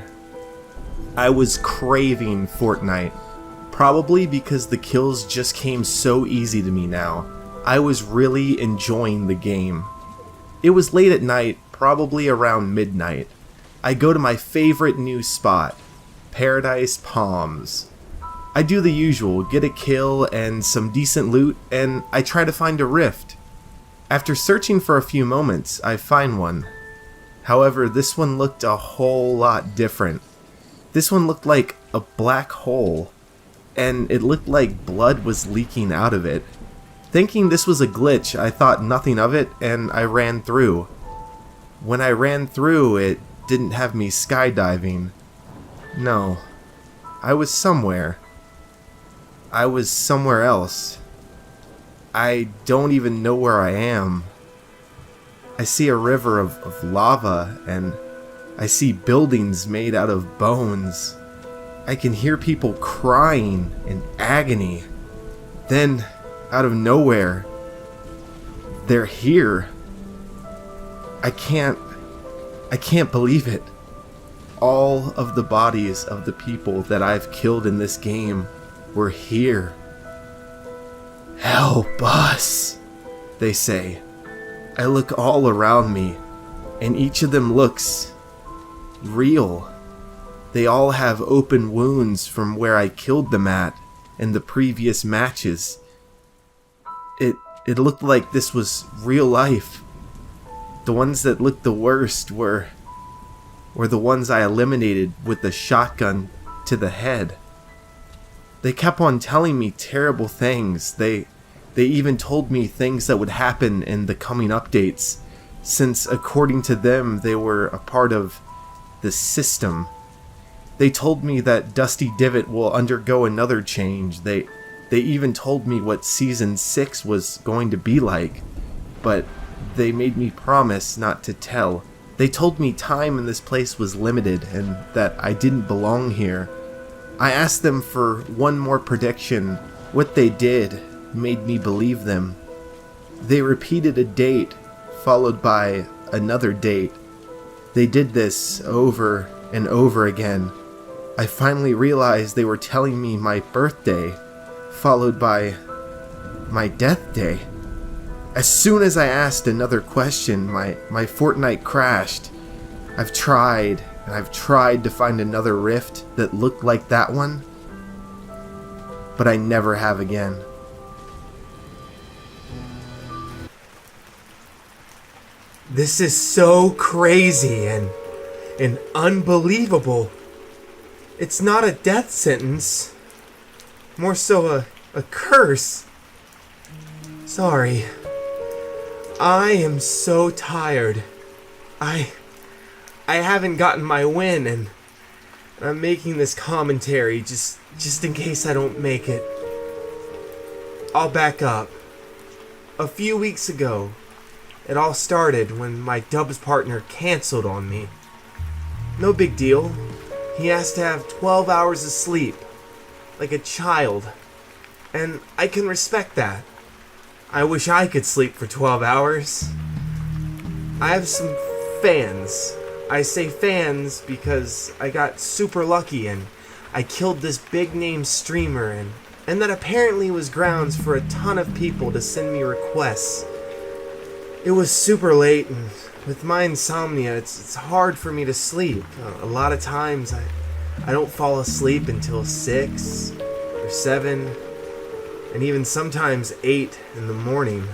I was craving Fortnite, probably because the kills just came so easy to me now. I was really enjoying the game. It was late at night, probably around midnight. I go to my favorite new spot, Paradise Palms. I do the usual, get a kill and some decent loot, and I try to find a rift. After searching for a few moments, I find one. However, this one looked a whole lot different. This one looked like a black hole, and it looked like blood was leaking out of it. Thinking this was a glitch, I thought nothing of it, and I ran through. When I ran through, it didn't have me skydiving. No, I was somewhere. I was somewhere else. I don't even know where I am. I see a river of lava, and I see buildings made out of bones. I can hear people crying in agony. Then, out of nowhere, they're here. I can't believe it. All of the bodies of the people that I've killed in this game were here. Help us, they say. I look all around me, and each of them looks real. They all have open wounds from where I killed them at in the previous matches. It looked like this was real life. The ones that looked the worst were the ones I eliminated with the shotgun to the head. They kept on telling me terrible things. They even told me things that would happen in the coming updates, since according to them, they were a part of the system. They told me that Dusty Divot will undergo another change. They even told me what Season 6 was going to be like, but they made me promise not to tell. They told me time in this place was limited and that I didn't belong here. I asked them for one more prediction. What they did made me believe them. They repeated a date, followed by another date. They did this over and over again. I finally realized they were telling me my birthday, followed by my death day. As soon as I asked another question, my Fortnite crashed. I've tried to find another rift that looked like that one, but I never have again. This is so crazy and unbelievable. It's not a death sentence, more so a curse. Sorry. I am so tired. I haven't gotten my win, and I'm making this commentary just in case I don't make it. I'll back up. A few weeks ago, it all started when my dubs partner canceled on me. No big deal. He asked to have 12 hours of sleep, like a child, and I can respect that. I wish I could sleep for 12 hours. I have some fans. I say fans because I got super lucky and I killed this big name streamer and that apparently was grounds for a ton of people to send me requests. It was super late, and with my insomnia, it's hard for me to sleep. A lot of times I don't fall asleep until 6 or 7. And even sometimes 8 in the morning.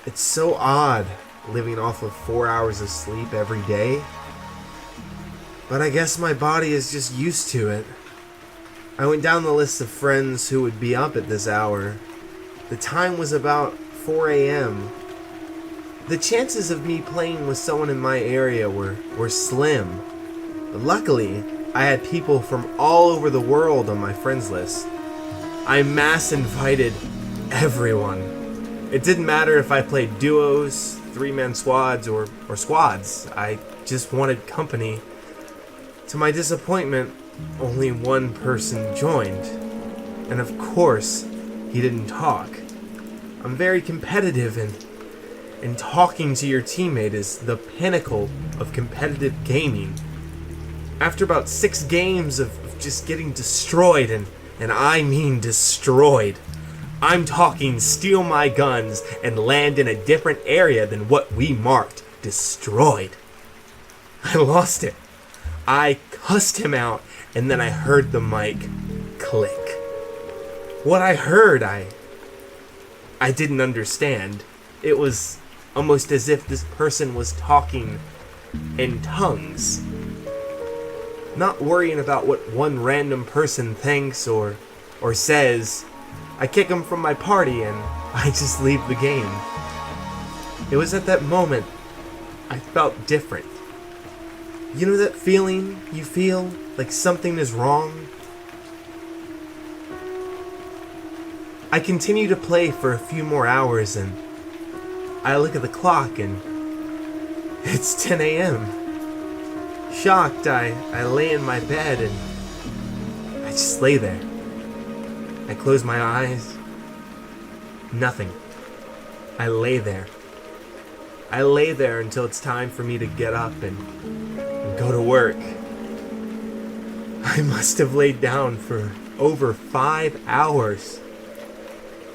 It's so odd living off of 4 hours of sleep every day. But I guess my body is just used to it. I went down the list of friends who would be up at this hour. The time was about 4 a.m. The chances of me playing with someone in my area were slim. But luckily, I had people from all over the world on my friends list. I mass invited everyone. It didn't matter if I played duos, 3-man squads, or squads. I just wanted company. To my disappointment, only one person joined. And of course, he didn't talk. I'm very competitive, and talking to your teammate is the pinnacle of competitive gaming. After about 6 games of just getting destroyed, and I mean destroyed. I'm talking steal my guns and land in a different area than what we marked destroyed. I lost it. I cussed him out, and then I heard the mic click. What I heard, I didn't understand. It was almost as if this person was talking in tongues. Not worrying about what one random person thinks or says, I kick him from my party and I just leave the game. It was at that moment I felt different. You know that feeling you feel like something is wrong? I continue to play for a few more hours, and I look at the clock and it's 10 a.m. Shocked, I lay in my bed and I just lay there. I close my eyes. Nothing. I lay there. I lay there until it's time for me to get up and go to work. I must have laid down for over 5 hours.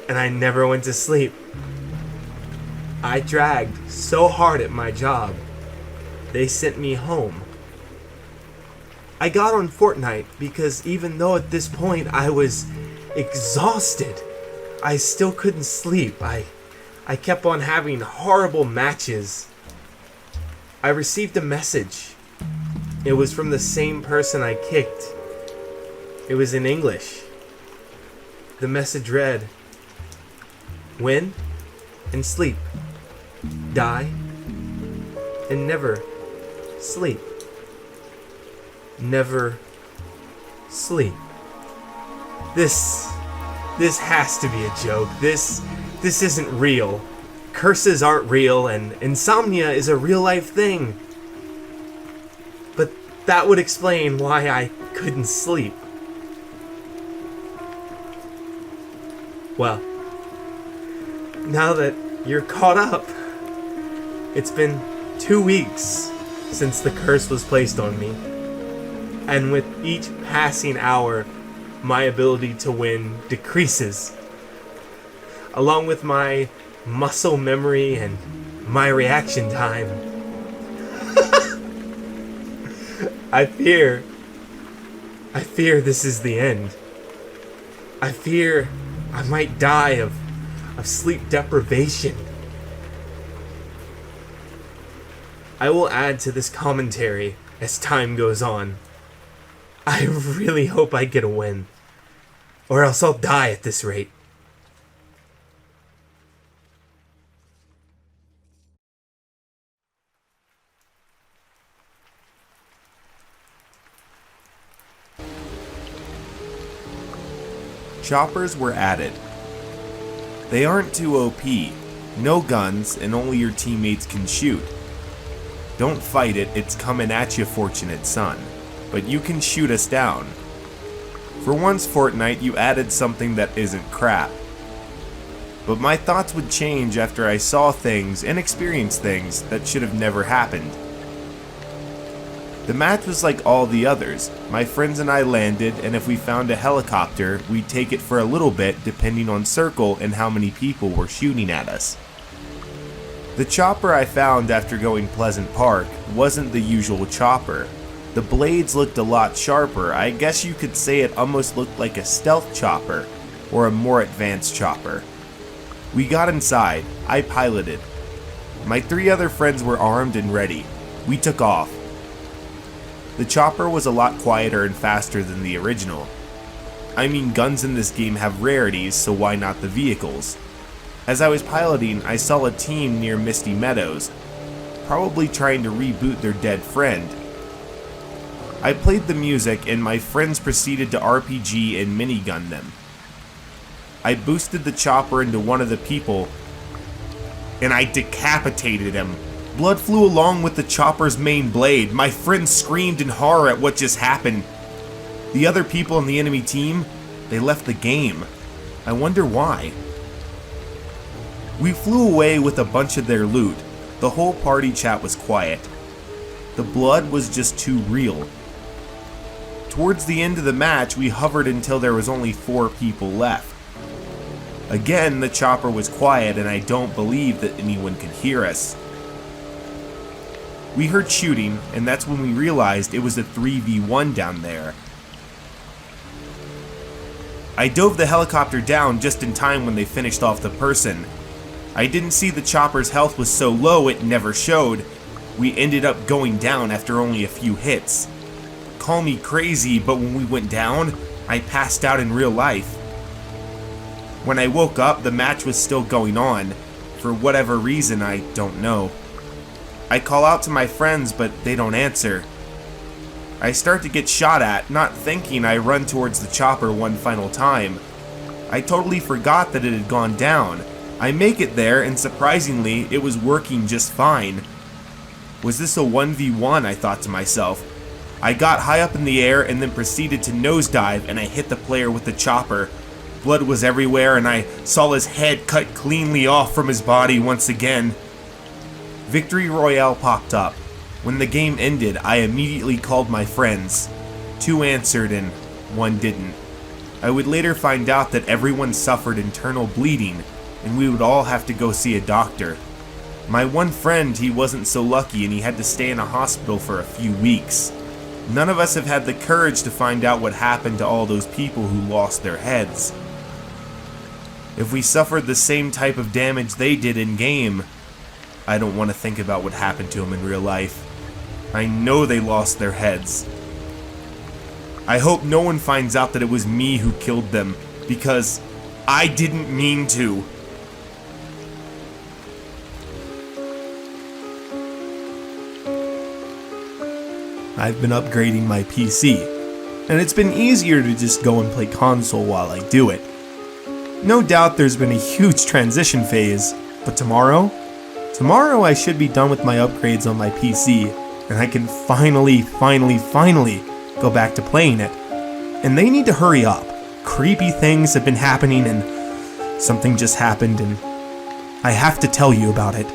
And I never went to sleep. I dragged so hard at my job, they sent me home. I got on Fortnite because even though at this point I was exhausted, I still couldn't sleep. I kept on having horrible matches. I received a message. It was from the same person I kicked. It was in English. The message read, "Win and sleep. Die and never sleep. Never sleep." This has to be a joke. This isn't real. Curses aren't real, and insomnia is a real life thing. But that would explain why I couldn't sleep. Well, now that you're caught up, it's been 2 weeks since the curse was placed on me. And with each passing hour, my ability to win decreases. Along with my muscle memory and my reaction time. I fear this is the end. I fear I might die of sleep deprivation. I will add to this commentary as time goes on. I really hope I get a win, or else I'll die at this rate. Choppers were added. They aren't too OP, no guns, and only your teammates can shoot. Don't fight it, it's coming at you, fortunate son. But you can shoot us down. For once, Fortnite, you added something that isn't crap. But my thoughts would change after I saw things and experienced things that should have never happened. The match was like all the others. My friends and I landed, and if we found a helicopter, we'd take it for a little bit depending on circle and how many people were shooting at us. The chopper I found after going Pleasant Park wasn't the usual chopper. The blades looked a lot sharper. I guess you could say it almost looked like a stealth chopper, or a more advanced chopper. We got inside. I piloted. My 3 other friends were armed and ready. We took off. The chopper was a lot quieter and faster than the original. I mean, guns in this game have rarities, so why not the vehicles? As I was piloting, I saw a team near Misty Meadows, probably trying to reboot their dead friend. I played the music and my friends proceeded to RPG and minigun them. I boosted the chopper into one of the people and I decapitated him. Blood flew along with the chopper's main blade. My friends screamed in horror at what just happened. The other people on the enemy team, they left the game. I wonder why. We flew away with a bunch of their loot. The whole party chat was quiet. The blood was just too real. Towards the end of the match, we hovered until there was only 4 people left. Again, the chopper was quiet and I don't believe that anyone could hear us. We heard shooting, and that's when we realized it was a 3v1 down there. I dove the helicopter down just in time when they finished off the person. I didn't see the chopper's health was so low it never showed. We ended up going down after only a few hits. Call me crazy, but when we went down, I passed out in real life. When I woke up, the match was still going on. For whatever reason, I don't know. I call out to my friends, but they don't answer. I start to get shot at, not thinking. I run towards the chopper one final time. I totally forgot that it had gone down. I make it there, and surprisingly, it was working just fine. Was this a 1v1, I thought to myself. I got high up in the air and then proceeded to nosedive, and I hit the player with the chopper. Blood was everywhere, and I saw his head cut cleanly off from his body once again. Victory Royale popped up. When the game ended, I immediately called my friends. 2 answered and 1 didn't. I would later find out that everyone suffered internal bleeding, and we would all have to go see a doctor. My one friend, he wasn't so lucky, and he had to stay in a hospital for a few weeks. None of us have had the courage to find out what happened to all those people who lost their heads. If we suffered the same type of damage they did in-game, I don't want to think about what happened to them in real life. I know they lost their heads. I hope no one finds out that it was me who killed them, because I didn't mean to. I've been upgrading my PC, and it's been easier to just go and play console while I do it. No doubt there's been a huge transition phase, but tomorrow I should be done with my upgrades on my PC, and I can finally go back to playing it. And they need to hurry up. Creepy things have been happening, and something just happened, and I have to tell you about it.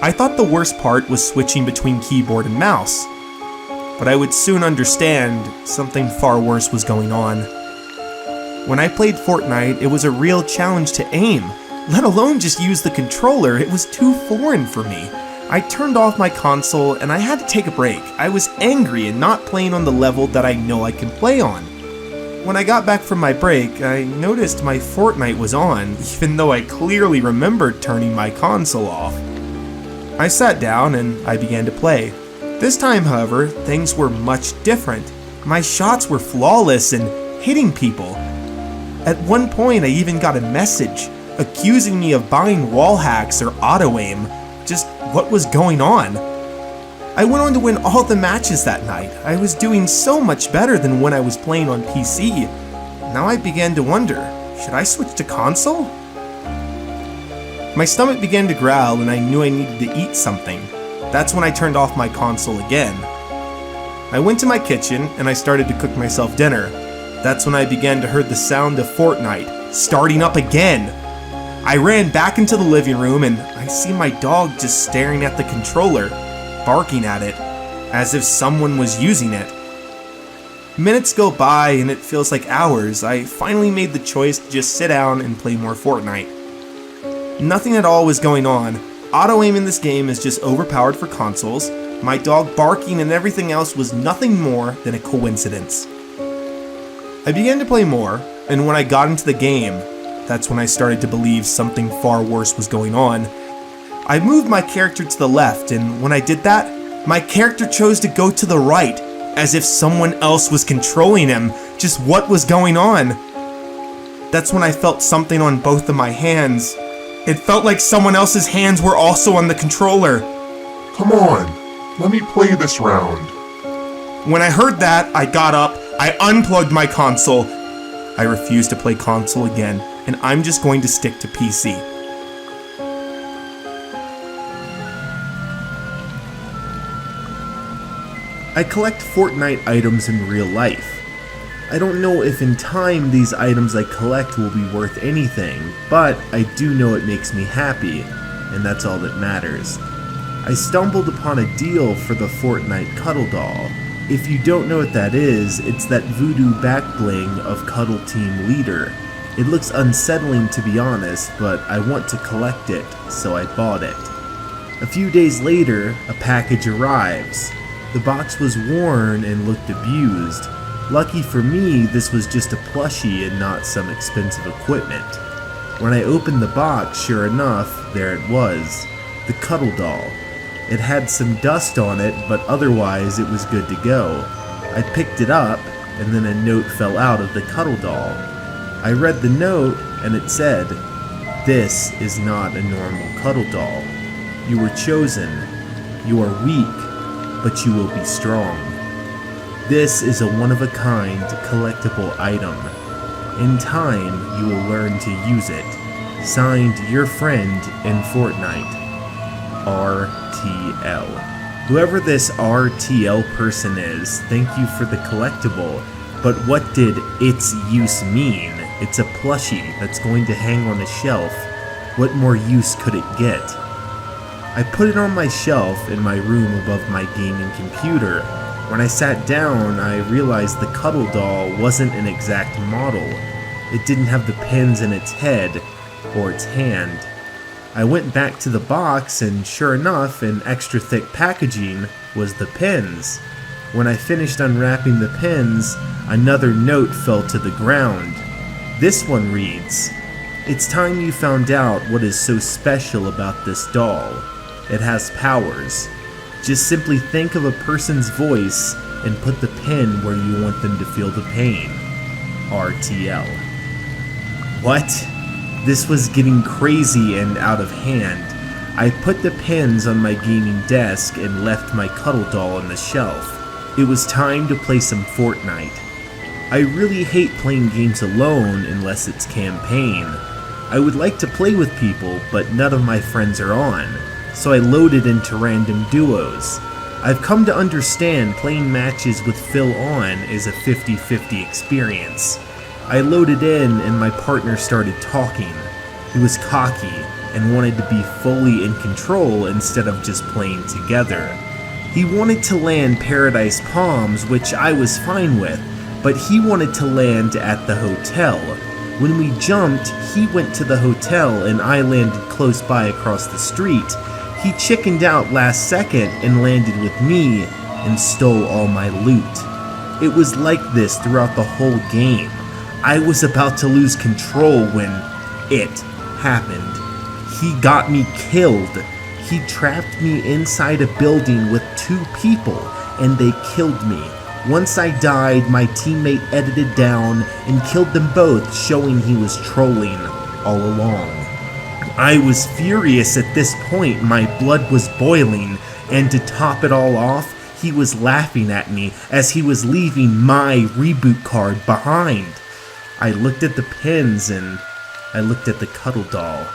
I thought the worst part was switching between keyboard and mouse, but I would soon understand something far worse was going on. When I played Fortnite, it was a real challenge to aim, let alone just use the controller. It was too foreign for me. I turned off my console and I had to take a break. I was angry and not playing on the level that I know I can play on. When I got back from my break, I noticed my Fortnite was on, even though I clearly remembered turning my console off. I sat down and I began to play. This time, however, things were much different. My shots were flawless and hitting people. At one point, I even got a message accusing me of buying wall hacks or auto-aim. Just what was going on? I went on to win all the matches that night. I was doing so much better than when I was playing on PC. Now I began to wonder, should I switch to console? My stomach began to growl and I knew I needed to eat something. That's when I turned off my console again. I went to my kitchen and I started to cook myself dinner. That's when I began to hear the sound of Fortnite starting up again. I ran back into the living room and I see my dog just staring at the controller, barking at it, as if someone was using it. Minutes go by and it feels like hours. I finally made the choice to just sit down and play more Fortnite. Nothing at all was going on. Auto-aim in this game is just overpowered for consoles. My dog barking and everything else was nothing more than a coincidence. I began to play more, and when I got into the game, that's when I started to believe something far worse was going on. I moved my character to the left, and when I did that, my character chose to go to the right, as if someone else was controlling him. Just what was going on? That's when I felt something on both of my hands. It felt like someone else's hands were also on the controller. Come on, let me play this round. When I heard that, I got up, I unplugged my console. I refused to play console again, and I'm just going to stick to PC. I collect Fortnite items in real life. I don't know if in time these items I collect will be worth anything, but I do know it makes me happy, and that's all that matters. I stumbled upon a deal for the Fortnite Cuddle Doll. If you don't know what that is, it's that voodoo back bling of Cuddle Team Leader. It looks unsettling to be honest, but I want to collect it, so I bought it. A few days later, a package arrives. The box was worn and looked abused. Lucky for me, this was just a plushie and not some expensive equipment. When I opened the box, sure enough, there it was, the Cuddle Doll. It had some dust on it, but otherwise it was good to go. I picked it up, and then a note fell out of the Cuddle Doll. I read the note, and it said, "This is not a normal Cuddle Doll. You were chosen. You are weak, but you will be strong. This is a one-of-a-kind collectible item. In time, you will learn to use it. Signed, your friend in Fortnite." RTL. Whoever this RTL person is, thank you for the collectible, but what did its use mean? It's a plushie that's going to hang on a shelf. What more use could it get? I put it on my shelf in my room above my gaming computer. When I sat down, I realized the cuddle doll wasn't an exact model. It didn't have the pins in its head or its hand. I went back to the box, and sure enough, in extra thick packaging was the pins. When I finished unwrapping the pins, another note fell to the ground. This one reads, "It's time you found out what is so special about this doll. It has powers. Just simply think of a person's voice and put the pin where you want them to feel the pain. RTL." What? This was getting crazy and out of hand. I put the pins on my gaming desk and left my cuddle doll on the shelf. It was time to play some Fortnite. I really hate playing games alone unless it's campaign. I would like to play with people, but none of my friends are on, so I loaded into random duos. I've come to understand playing matches with Phil on is a 50-50 experience. I loaded in and my partner started talking. He was cocky and wanted to be fully in control instead of just playing together. He wanted to land Paradise Palms, which I was fine with, but he wanted to land at the hotel. When we jumped, he went to the hotel and I landed close by across the street. He chickened out last second and landed with me and stole all my loot. It was like this throughout the whole game. I was about to lose control when it happened. He got me killed. He trapped me inside a building with 2 people and they killed me. Once I died, my teammate edited down and killed them both, showing he was trolling all along. I was furious at this point. My blood was boiling, and to top it all off, he was laughing at me as he was leaving my reboot card behind. I looked at the pins and I looked at the cuddle doll.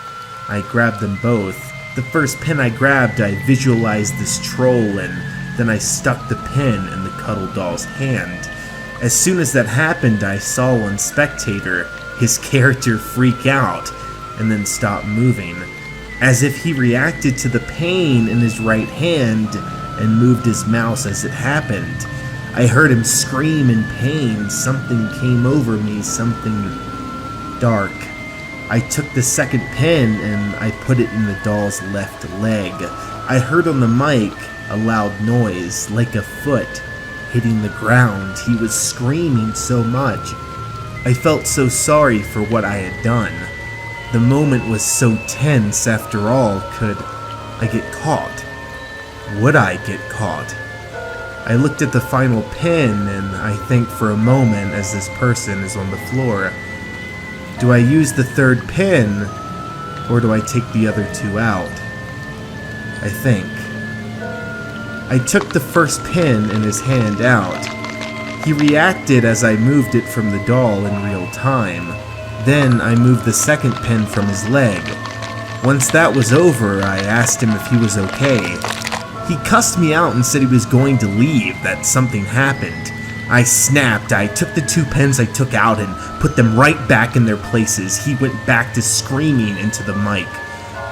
I grabbed them both. The first pin I grabbed, I visualized this troll, and then I stuck the pin in the cuddle doll's hand. As soon as that happened, I saw on spectator his character freak out and then stop moving, as if he reacted to the pain in his right hand and moved his mouse as it happened. I heard him scream in pain. Something came over me, something dark. I took the second pin and I put it in the doll's left leg. I heard on the mic a loud noise, like a foot hitting the ground. He was screaming so much. I felt so sorry for what I had done. The moment was so tense. After all, could I get caught? Would I get caught? I looked at the final pin and I think for a moment as this person is on the floor. Do I use the third pin or do I take the other 2 out? I think. I took the first pin in his hand out. He reacted as I moved it from the doll in real time. Then I moved the second pin from his leg. Once that was over, I asked him if he was okay. He cussed me out and said he was going to leave, that something happened. I snapped. I took the 2 pins I took out and put them right back in their places. He went back to screaming into the mic.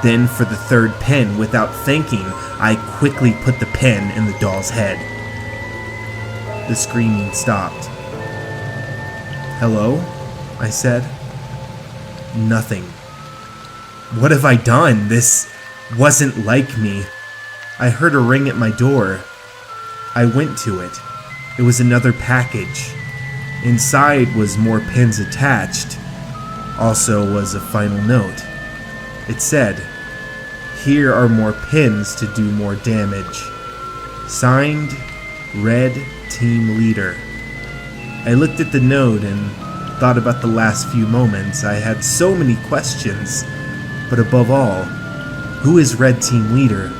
Then for the third pin, without thinking, I quickly put the pin in the doll's head. The screaming stopped. "Hello?" I said. Nothing. What have I done? This wasn't like me. I heard a ring at my door. I went to it. It was another package. Inside was more pins attached. Also was a final note. It said, "Here are more pins to do more damage. Signed, Red Team Leader." I looked at the note and thought about the last few moments. I had so many questions, but above all, who is Red Team Leader?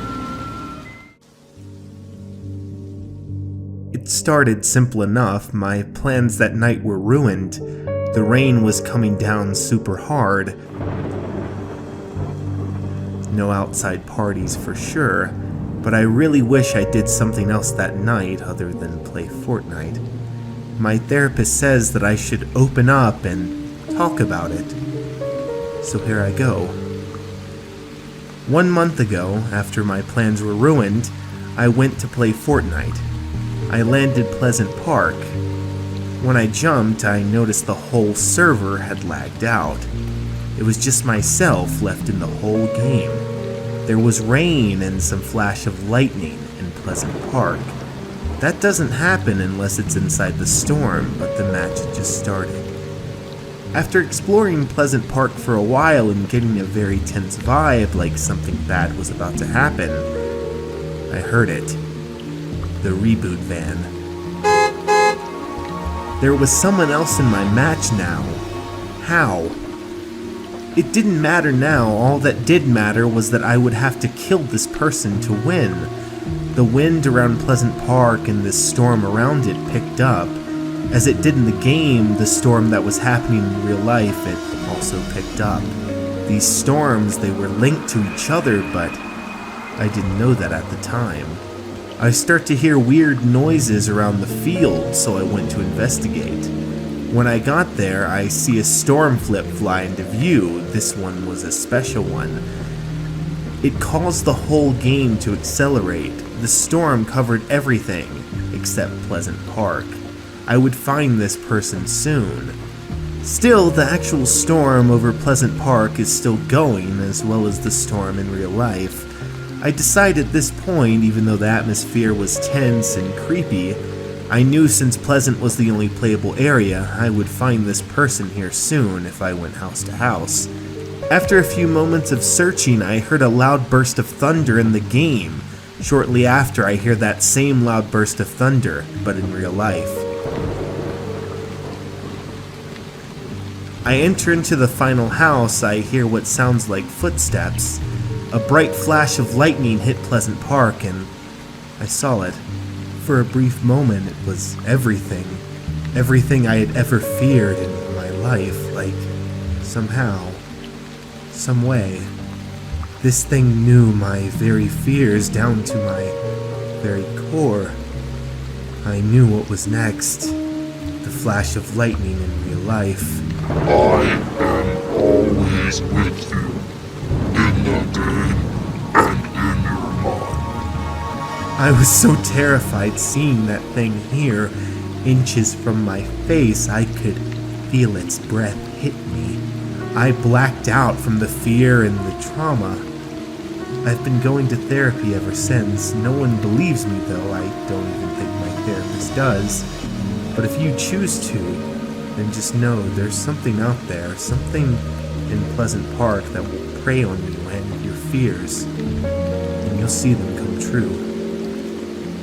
It started simple enough. My plans that night were ruined. The rain was coming down super hard. no outside parties for sure, but I really wish I did something else that night other than play Fortnite. My therapist says that I should open up and talk about it. So here I go. 1 month ago, after my plans were ruined, I went to play Fortnite. I landed Pleasant Park. When I jumped, I noticed the whole server had lagged out. It was just myself left in the whole game. There was rain and some flash of lightning in Pleasant Park. That doesn't happen unless it's inside the storm, but the match had just started. After exploring Pleasant Park for a while and getting a very tense vibe like something bad was about to happen, I heard it. The reboot van. There was someone else in my match now. How? It didn't matter now. All that did matter was that I would have to kill this person to win. The wind around Pleasant Park and this storm around it picked up. As it did in the game, the storm that was happening in real life, it also picked up. These storms, they were linked to each other, but I didn't know that at the time. I start to hear weird noises around the field, so I went to investigate. When I got there, I see a storm flip fly into view. This one was a special one. It caused the whole game to accelerate. The storm covered everything, except Pleasant Park. I would find this person soon. Still, the actual storm over Pleasant Park is still going, as well as the storm in real life. I decided at this point, even though the atmosphere was tense and creepy, I knew since Pleasant was the only playable area, I would find this person here soon if I went house to house. After a few moments of searching, I heard a loud burst of thunder in the game. Shortly after, I hear that same loud burst of thunder, but in real life. I enter into the final house. I hear what sounds like footsteps. A bright flash of lightning hit Pleasant Park, and I saw it. For a brief moment, it was everything. Everything I had ever feared in my life, like, somehow, some way. This thing knew my very fears down to my very core. I knew what was next. The flash of lightning in real life. I am always with you, in the game and in your mind. I was so terrified seeing that thing here, inches from my face. I could feel its breath hit me. I blacked out from the fear and the trauma. I've been going to therapy ever since. No one believes me, though. I don't even think my therapist does. But if you choose to, then just know there's something out there, something in Pleasant Park that will prey on you and your fears, and you'll see them come true.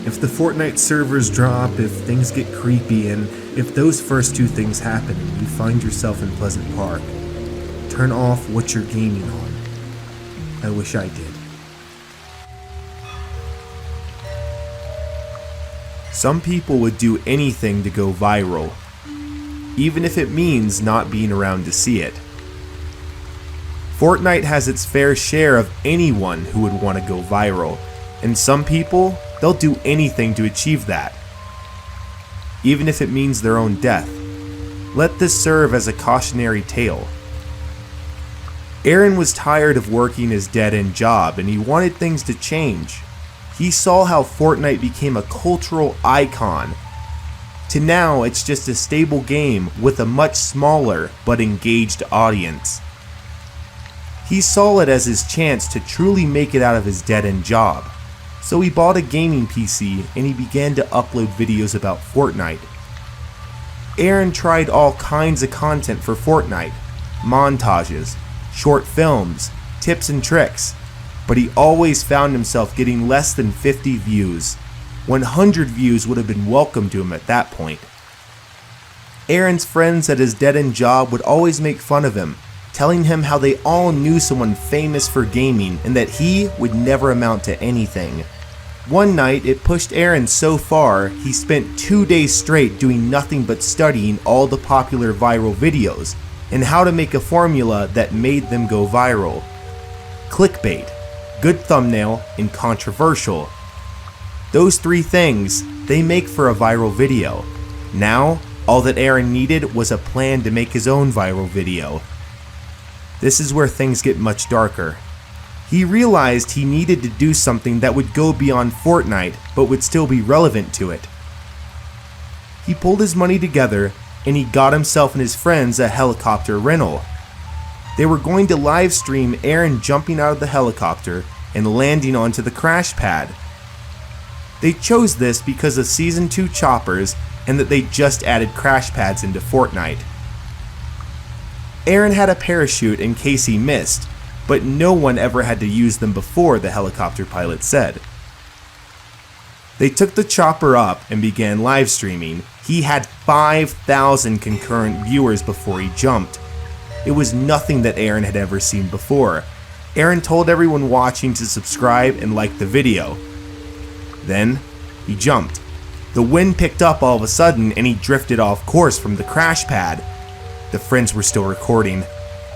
If the Fortnite servers drop, if things get creepy, and if those first two things happen and you find yourself in Pleasant Park, turn off what you're gaming on. I wish I did. Some people would do anything to go viral, even if it means not being around to see it. Fortnite has its fair share of anyone who would want to go viral, and some people, they'll do anything to achieve that, even if it means their own death. Let this serve as a cautionary tale. Aaron was tired of working his dead-end job, and he wanted things to change. He saw how Fortnite became a cultural icon. To now, it's just a stable game with a much smaller but engaged audience. He saw it as his chance to truly make it out of his dead-end job. So he bought a gaming PC and he began to upload videos about Fortnite. Aaron tried all kinds of content for Fortnite, montages, short films, tips and tricks, but he always found himself getting less than 50 views. 100 views would have been welcome to him at that point. Aaron's friends at his dead-end job would always make fun of him, telling him how they all knew someone famous for gaming and that he would never amount to anything. One night, it pushed Aaron so far, he spent 2 days straight doing nothing but studying all the popular viral videos and how to make a formula that made them go viral. Clickbait. good thumbnail, and controversial. Those three things, they make for a viral video. Now, all that Aaron needed was a plan to make his own viral video. This is where things get much darker. He realized he needed to do something that would go beyond Fortnite, but would still be relevant to it. He pulled his money together, and he got himself and his friends a helicopter rental. They were going to live stream Aaron jumping out of the helicopter and landing onto the crash pad. They chose this because of Season 2 choppers and that they just added crash pads into Fortnite. Aaron had a parachute in case he missed, but no one ever had to use them before, the helicopter pilot said. They took the chopper up and began live streaming. He had 5,000 concurrent viewers before he jumped. It was nothing that Aaron had ever seen before. Aaron told everyone watching to subscribe and like the video. Then, he jumped. The wind picked up all of a sudden and he drifted off course from the crash pad. The friends were still recording.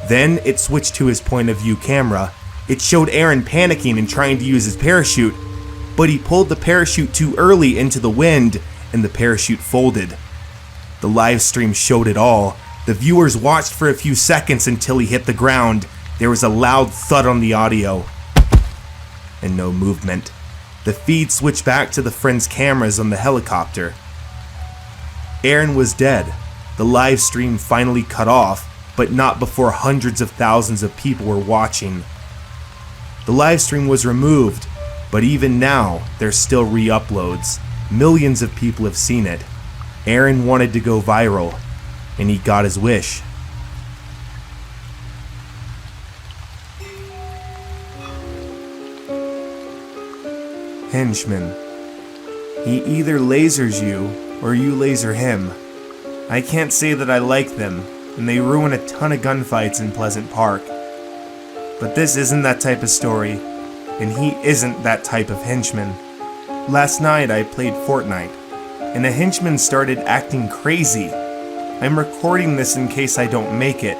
Then, it switched to his point of view camera. It showed Aaron panicking and trying to use his parachute, but he pulled the parachute too early into the wind and the parachute folded. The live stream showed it all. The viewers watched for a few seconds until he hit the ground. There was a loud thud on the audio and no movement. The feed switched back to the friends' cameras on the helicopter. Aaron was dead. The live stream finally cut off, but not before hundreds of thousands of people were watching. The live stream was removed, but even now, there's still re-uploads. Millions of people have seen it. Aaron wanted to go viral, and he got his wish. Henchman. He either lasers you, or you laser him. I can't say that I like them, and they ruin a ton of gunfights in Pleasant Park. But this isn't that type of story, and he isn't that type of henchman. Last night I played Fortnite, and a henchman started acting crazy. I'm recording this in case I don't make it.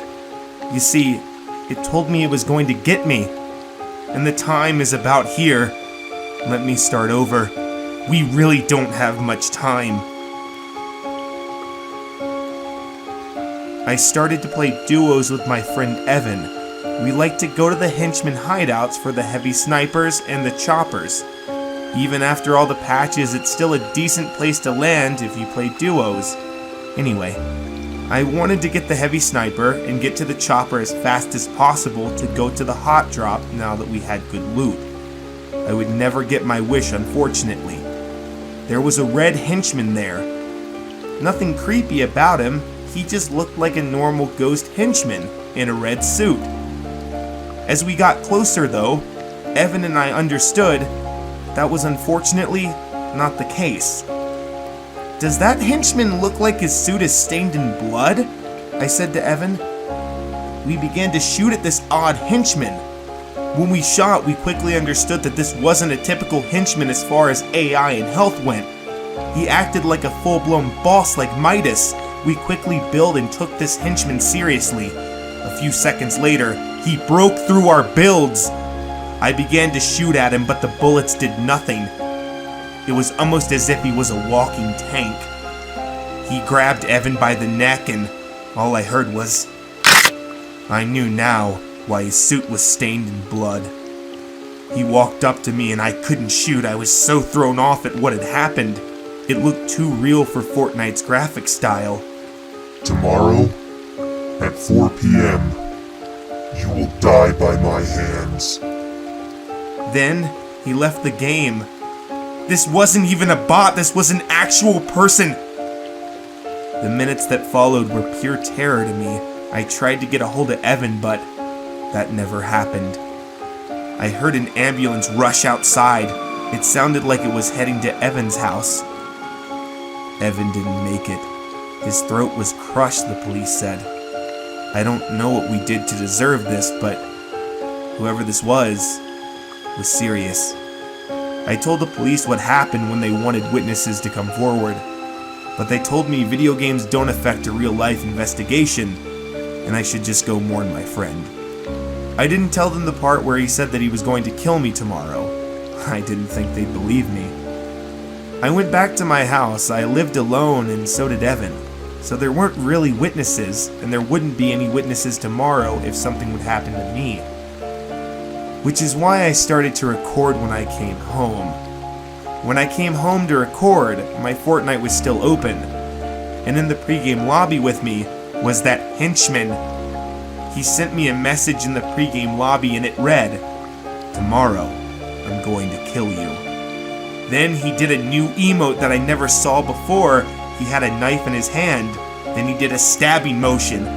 You see, it told me it was going to get me, and the time is about here. Let me start over. We really don't have much time. I started to play duos with my friend Evan. We like to go to the henchman hideouts for the heavy snipers and the choppers. Even after all the patches, it's still a decent place to land if you play duos. Anyway, I wanted to get the heavy sniper and get to the chopper as fast as possible to go to the hot drop now that we had good loot. I would never get my wish, unfortunately. There was a red henchman there. Nothing creepy about him, he just looked like a normal ghost henchman in a red suit. As we got closer though, Evan and I understood that was unfortunately not the case. Does that henchman look like his suit is stained in blood? I said to Evan. We began to shoot at this odd henchman. When we shot, we quickly understood that this wasn't a typical henchman as far as AI and health went. He acted like a full-blown boss like Midas. We quickly built and took this henchman seriously. A few seconds later, he broke through our builds. I began to shoot at him, but the bullets did nothing. It was almost as if he was a walking tank. He grabbed Evan by the neck and all I heard was... I knew now why his suit was stained in blood. He walked up to me and I couldn't shoot. I was so thrown off at what had happened. It looked too real for Fortnite's graphic style. Tomorrow, at 4 p.m., you will die by my hands. Then, he left the game. This wasn't even a bot, this was an actual person. The minutes that followed were pure terror to me. I tried to get a hold of Evan, but that never happened. I heard an ambulance rush outside. It sounded like it was heading to Evan's house. Evan didn't make it. His throat was crushed, the police said. I don't know what we did to deserve this, but whoever this was serious. I told the police what happened when they wanted witnesses to come forward, but they told me video games don't affect a real-life investigation, and I should just go mourn my friend. I didn't tell them the part where he said that he was going to kill me tomorrow. I didn't think they'd believe me. I went back to my house. I lived alone, and so did Evan. So there weren't really witnesses, and there wouldn't be any witnesses tomorrow if something would happen to me. Which is why I started to record when I came home. When I came home to record, my Fortnite was still open, and in the pregame lobby with me was that henchman. He sent me a message in the pregame lobby and it read, "Tomorrow, I'm going to kill you." Then he did a new emote that I never saw before. He had a knife in his hand, then he did a stabbing motion.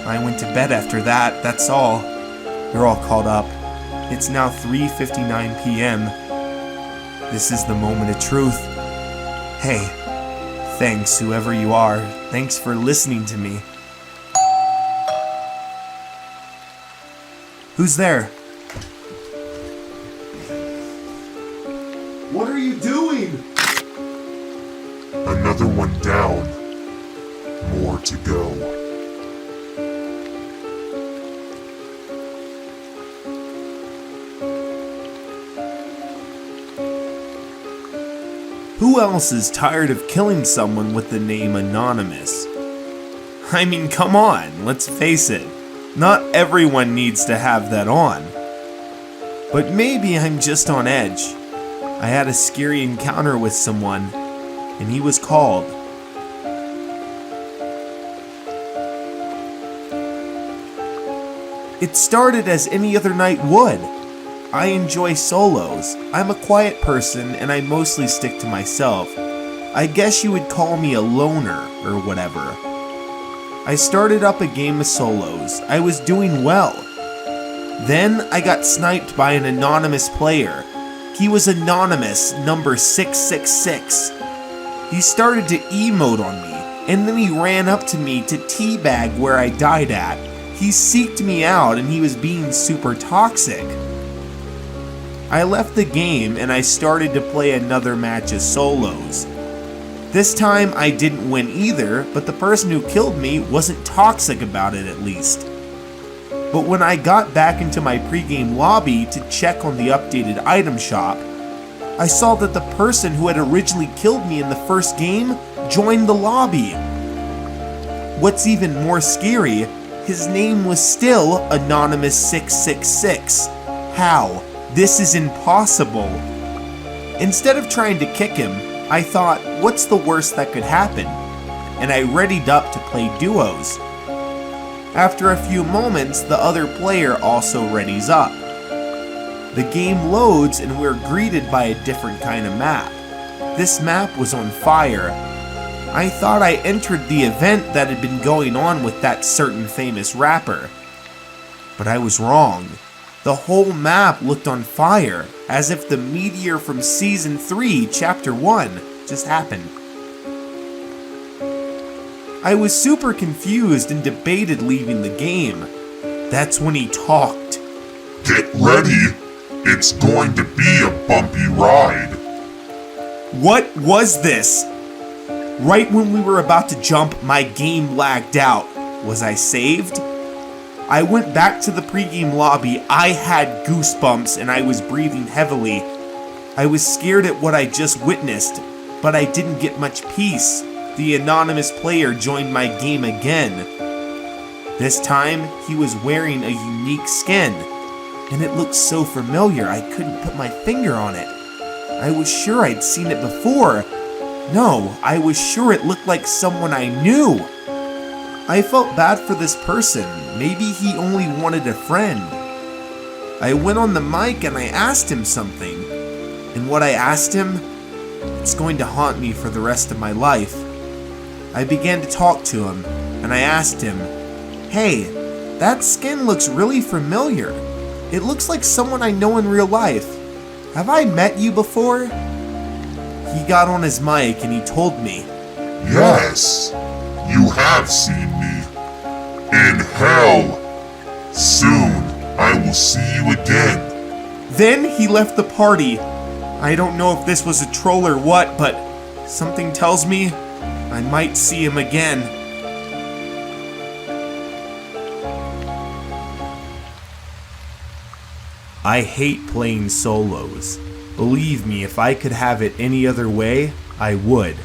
I went to bed after that, that's all. You're all caught up. It's now 3:59 p.m. This is the moment of truth. Hey, thanks whoever you are. Thanks for listening to me. Who's there? What are you doing? Another one down. More to go. Who else is tired of killing someone with the name Anonymous? I mean, come on, let's face it. Not everyone needs to have that on. But maybe I'm just on edge. I had a scary encounter with someone, and he was called. It started as any other night would. I enjoy solos. I'm a quiet person, and I mostly stick to myself. I guess you would call me a loner, or whatever. I started up a game of solos. I was doing well. Then I got sniped by an anonymous player. He was anonymous, number 666. He started to emote on me, and then he ran up to me to teabag where I died at. He seeked me out, and he was being super toxic. I left the game, and I started to play another match of solos. This time I didn't win either, but the person who killed me wasn't toxic about it at least. But when I got back into my pregame lobby to check on the updated item shop, I saw that the person who had originally killed me in the first game joined the lobby. What's even more scary, his name was still Anonymous 666. How? This is impossible. Instead of trying to kick him, I thought, what's the worst that could happen? And I readied up to play duos. After a few moments, the other player also readies up. The game loads and we're greeted by a different kind of map. This map was on fire. I thought I entered the event that had been going on with that certain famous rapper. But I was wrong. The whole map looked on fire, as if the meteor from Season 3, Chapter 1 just happened. I was super confused and debated leaving the game. That's when he talked. Get ready! It's going to be a bumpy ride. What was this? Right when we were about to jump, my game lagged out. Was I saved? I went back to the pregame lobby. I had goosebumps and I was breathing heavily. I was scared at what I just witnessed, but I didn't get much peace. The anonymous player joined my game again. This time, he was wearing a unique skin, and it looked so familiar I couldn't put my finger on it. I was sure I'd seen it before. No, I was sure it looked like someone I knew. I felt bad for this person. Maybe he only wanted a friend. I went on the mic and I asked him something. And what I asked him, it's going to haunt me for the rest of my life. I began to talk to him, and I asked him, "Hey, that skin looks really familiar. It looks like someone I know in real life. Have I met you before?" He got on his mic and he told me, Yes, you have seen me. In hell. Soon, I will see you again. Then he left the party. I don't know if this was a troll or what, but something tells me I might see him again. I hate playing solos. Believe me, if I could have it any other way, I would.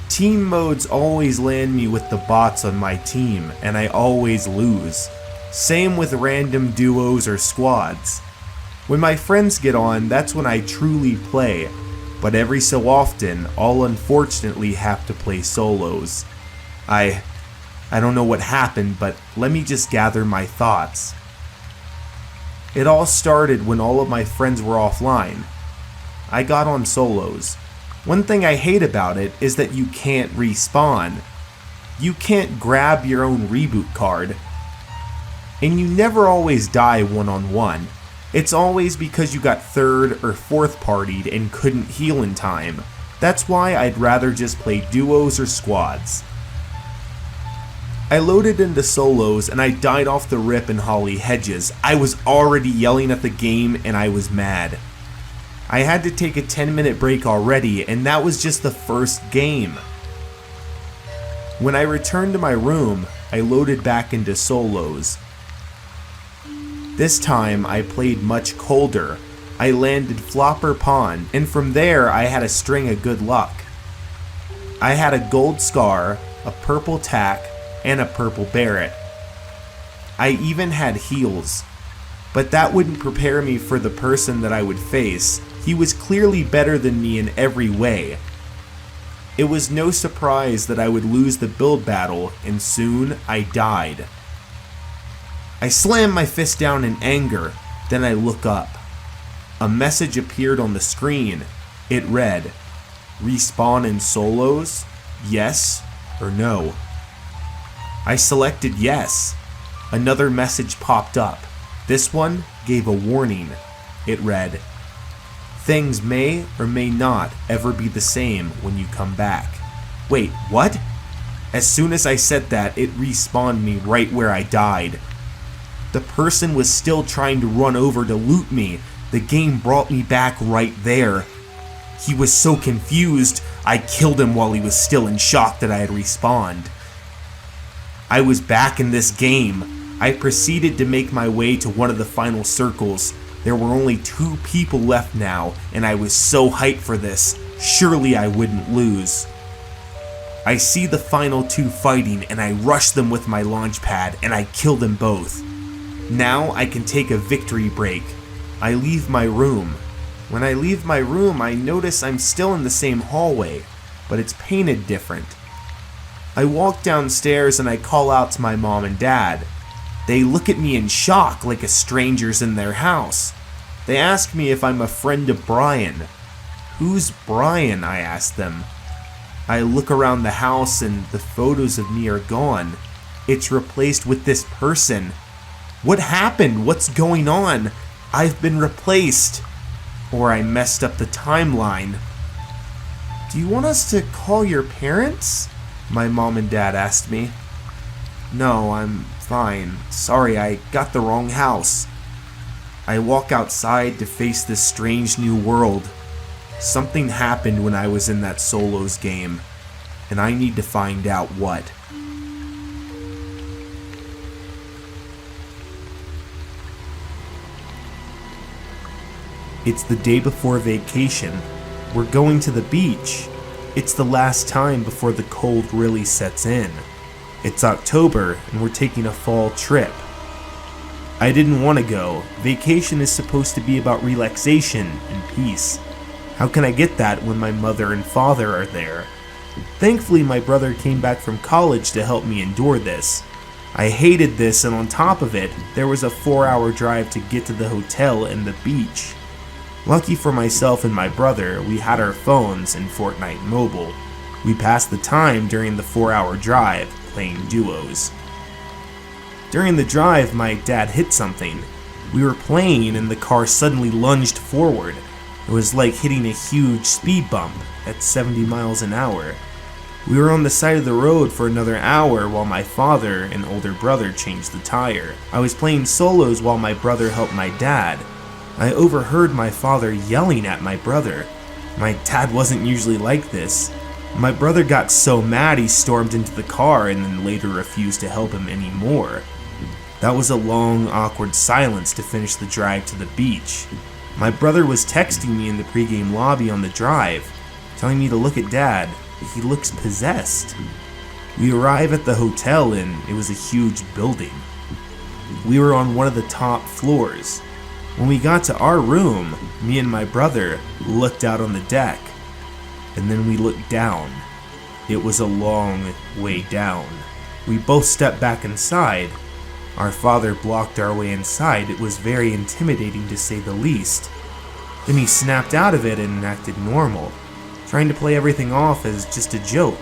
Team modes always land me with the bots on my team, and I always lose. Same with random duos or squads. When my friends get on, that's when I truly play, but every so often, I'll unfortunately have to play solos. I don't know what happened, but let me just gather my thoughts. It all started when all of my friends were offline. I got on solos. One thing I hate about it is that you can't respawn. You can't grab your own reboot card. And you never always die one-on-one. It's always because you got third or fourth partied and couldn't heal in time. That's why I'd rather just play duos or squads. I loaded into solos and I died off the rip in Holly Hedges. I was already yelling at the game and I was mad. I had to take a 10-minute break already, and that was just the first game. When I returned to my room, I loaded back into solos. This time I played much colder. I landed Flopper Pond, and from there I had a string of good luck. I had a gold scar, a purple tack, and a purple Barrett. I even had heals, but that wouldn't prepare me for the person that I would face. He was clearly better than me in every way. It was no surprise that I would lose the build battle, and soon I died. I slammed my fist down in anger, then I look up. A message appeared on the screen. It read, "Respawn in solos? Yes or no?" I selected yes. Another message popped up. This one gave a warning. It read, "Things may or may not ever be the same when you come back." Wait, what? As soon as I said that, it respawned me right where I died. The person was still trying to run over to loot me. The game brought me back right there. He was so confused, I killed him while he was still in shock that I had respawned. I was back in this game. I proceeded to make my way to one of the final circles. There were only 2 people left now, and I was so hyped for this. Surely I wouldn't lose. I see the final 2 fighting, and I rush them with my launch pad, and I kill them both. Now I can take a victory break. I leave my room. When I leave my room, I notice I'm still in the same hallway, but it's painted different. I walk downstairs and I call out to my mom and dad. They look at me in shock like a stranger's in their house. They ask me if I'm a friend of Brian. "Who's Brian?" I ask them. I look around the house and the photos of me are gone. It's replaced with this person. What happened? What's going on? I've been replaced. Or I messed up the timeline. "Do you want us to call your parents?" my mom and dad asked me. "No, I'm fine. Sorry, I got the wrong house." I walk outside to face this strange new world. Something happened when I was in that solos game, and I need to find out what. It's the day before vacation. We're going to the beach. It's the last time before the cold really sets in. It's October, and we're taking a fall trip. I didn't want to go. Vacation is supposed to be about relaxation and peace. How can I get that when my mother and father are there? Thankfully, my brother came back from college to help me endure this. I hated this, and on top of it, there was a 4-hour drive to get to the hotel and the beach. Lucky for myself and my brother, we had our phones in Fortnite Mobile. We passed the time during the 4-hour drive playing duos. During the drive, my dad hit something. We were playing and the car suddenly lunged forward. It was like hitting a huge speed bump at 70 miles an hour. We were on the side of the road for another hour while my father and older brother changed the tire. I was playing solos while my brother helped my dad. I overheard my father yelling at my brother. My dad wasn't usually like this. My brother got so mad he stormed into the car and then later refused to help him anymore. That was a long, awkward silence to finish the drive to the beach. My brother was texting me in the pregame lobby on the drive, telling me to look at Dad. He looks possessed. We arrive at the hotel and it was a huge building. We were on one of the top floors. When we got to our room, me and my brother looked out on the deck, and then we looked down. It was a long way down. We both stepped back inside. Our father blocked our way inside. It was very intimidating to say the least. Then he snapped out of it and acted normal, trying to play everything off as just a joke.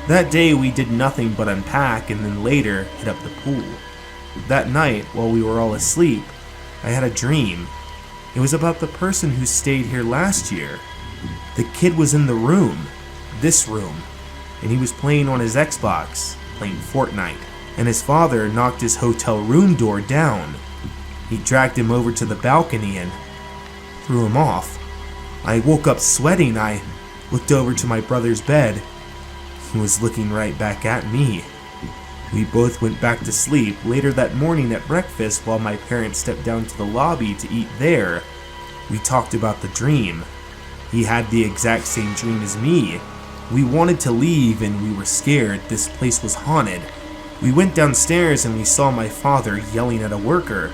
That day we did nothing but unpack and then later hit up the pool. That night, while we were all asleep, I had a dream. It was about the person who stayed here last year. The kid was in the room, this room, and he was playing on his Xbox, playing Fortnite, and his father knocked his hotel room door down. He dragged him over to the balcony and threw him off. I woke up sweating. I looked over to my brother's bed. He was looking right back at me. We both went back to sleep. Later that morning at breakfast, while my parents stepped down to the lobby to eat there, we talked about the dream. He had the exact same dream as me. We wanted to leave and we were scared. This place was haunted. We went downstairs and we saw my father yelling at a worker.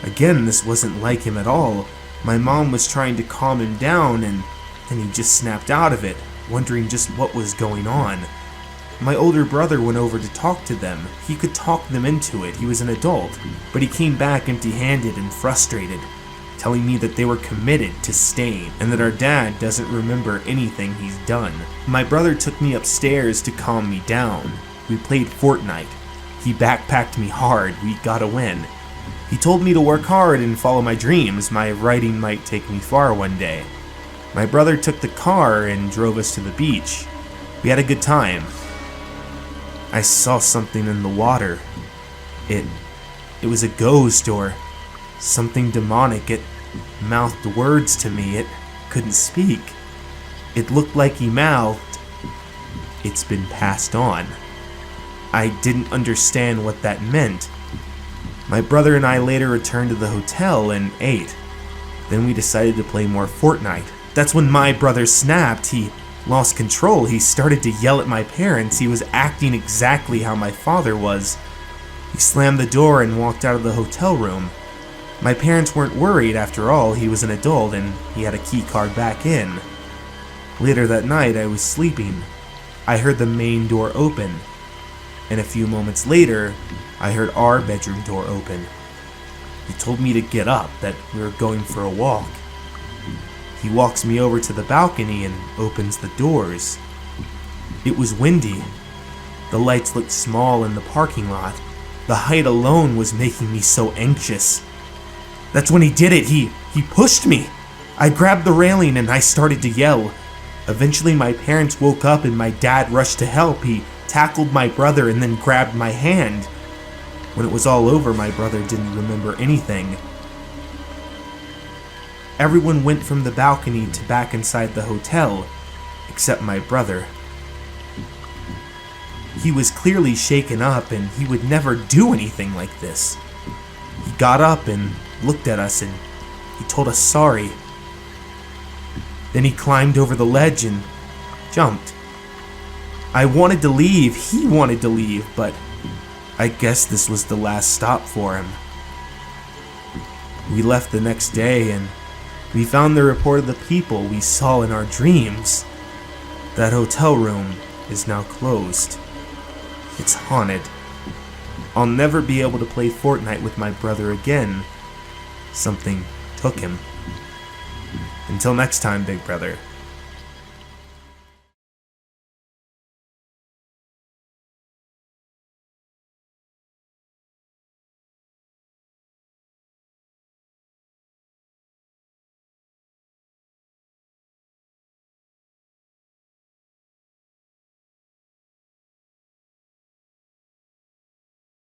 Again, this wasn't like him at all. My mom was trying to calm him down and then he just snapped out of it, wondering just what was going on. My older brother went over to talk to them. He could talk them into it. He was an adult, but he came back empty-handed and frustrated, telling me that they were committed to staying and that our dad doesn't remember anything he's done. My brother took me upstairs to calm me down. We played Fortnite. He backpacked me hard. We got a win. He told me to work hard and follow my dreams. My writing might take me far one day. My brother took the car and drove us to the beach. We had a good time. I saw something in the water. It was a ghost or something demonic. It mouthed words to me. It couldn't speak. It looked like he mouthed, "It's been passed on." I didn't understand what that meant. My brother and I later returned to the hotel and ate. Then we decided to play more Fortnite. That's when my brother snapped. He lost control. He started to yell at my parents. He was acting exactly how my father was. He slammed the door and walked out of the hotel room. My parents weren't worried. After all, he was an adult and he had a key card back in. Later that night, I was sleeping. I heard the main door open, and a few moments later, I heard our bedroom door open. He told me to get up, that we were going for a walk. He walks me over to the balcony and opens the doors. It was windy. The lights looked small in the parking lot. The height alone was making me so anxious. That's when he did it. He pushed me. I grabbed the railing and I started to yell. Eventually my parents woke up and my dad rushed to help. He tackled my brother and then grabbed my hand. When it was all over, my brother didn't remember anything. Everyone went from the balcony to back inside the hotel, except my brother. He was clearly shaken up and he would never do anything like this. He got up and looked at us and he told us sorry. Then he climbed over the ledge and jumped. I wanted to leave, he wanted to leave, but I guess this was the last stop for him. We left the next day and we found the report of the people we saw in our dreams. That hotel room is now closed. It's haunted. I'll never be able to play Fortnite with my brother again. Something took him. Until next time, big brother.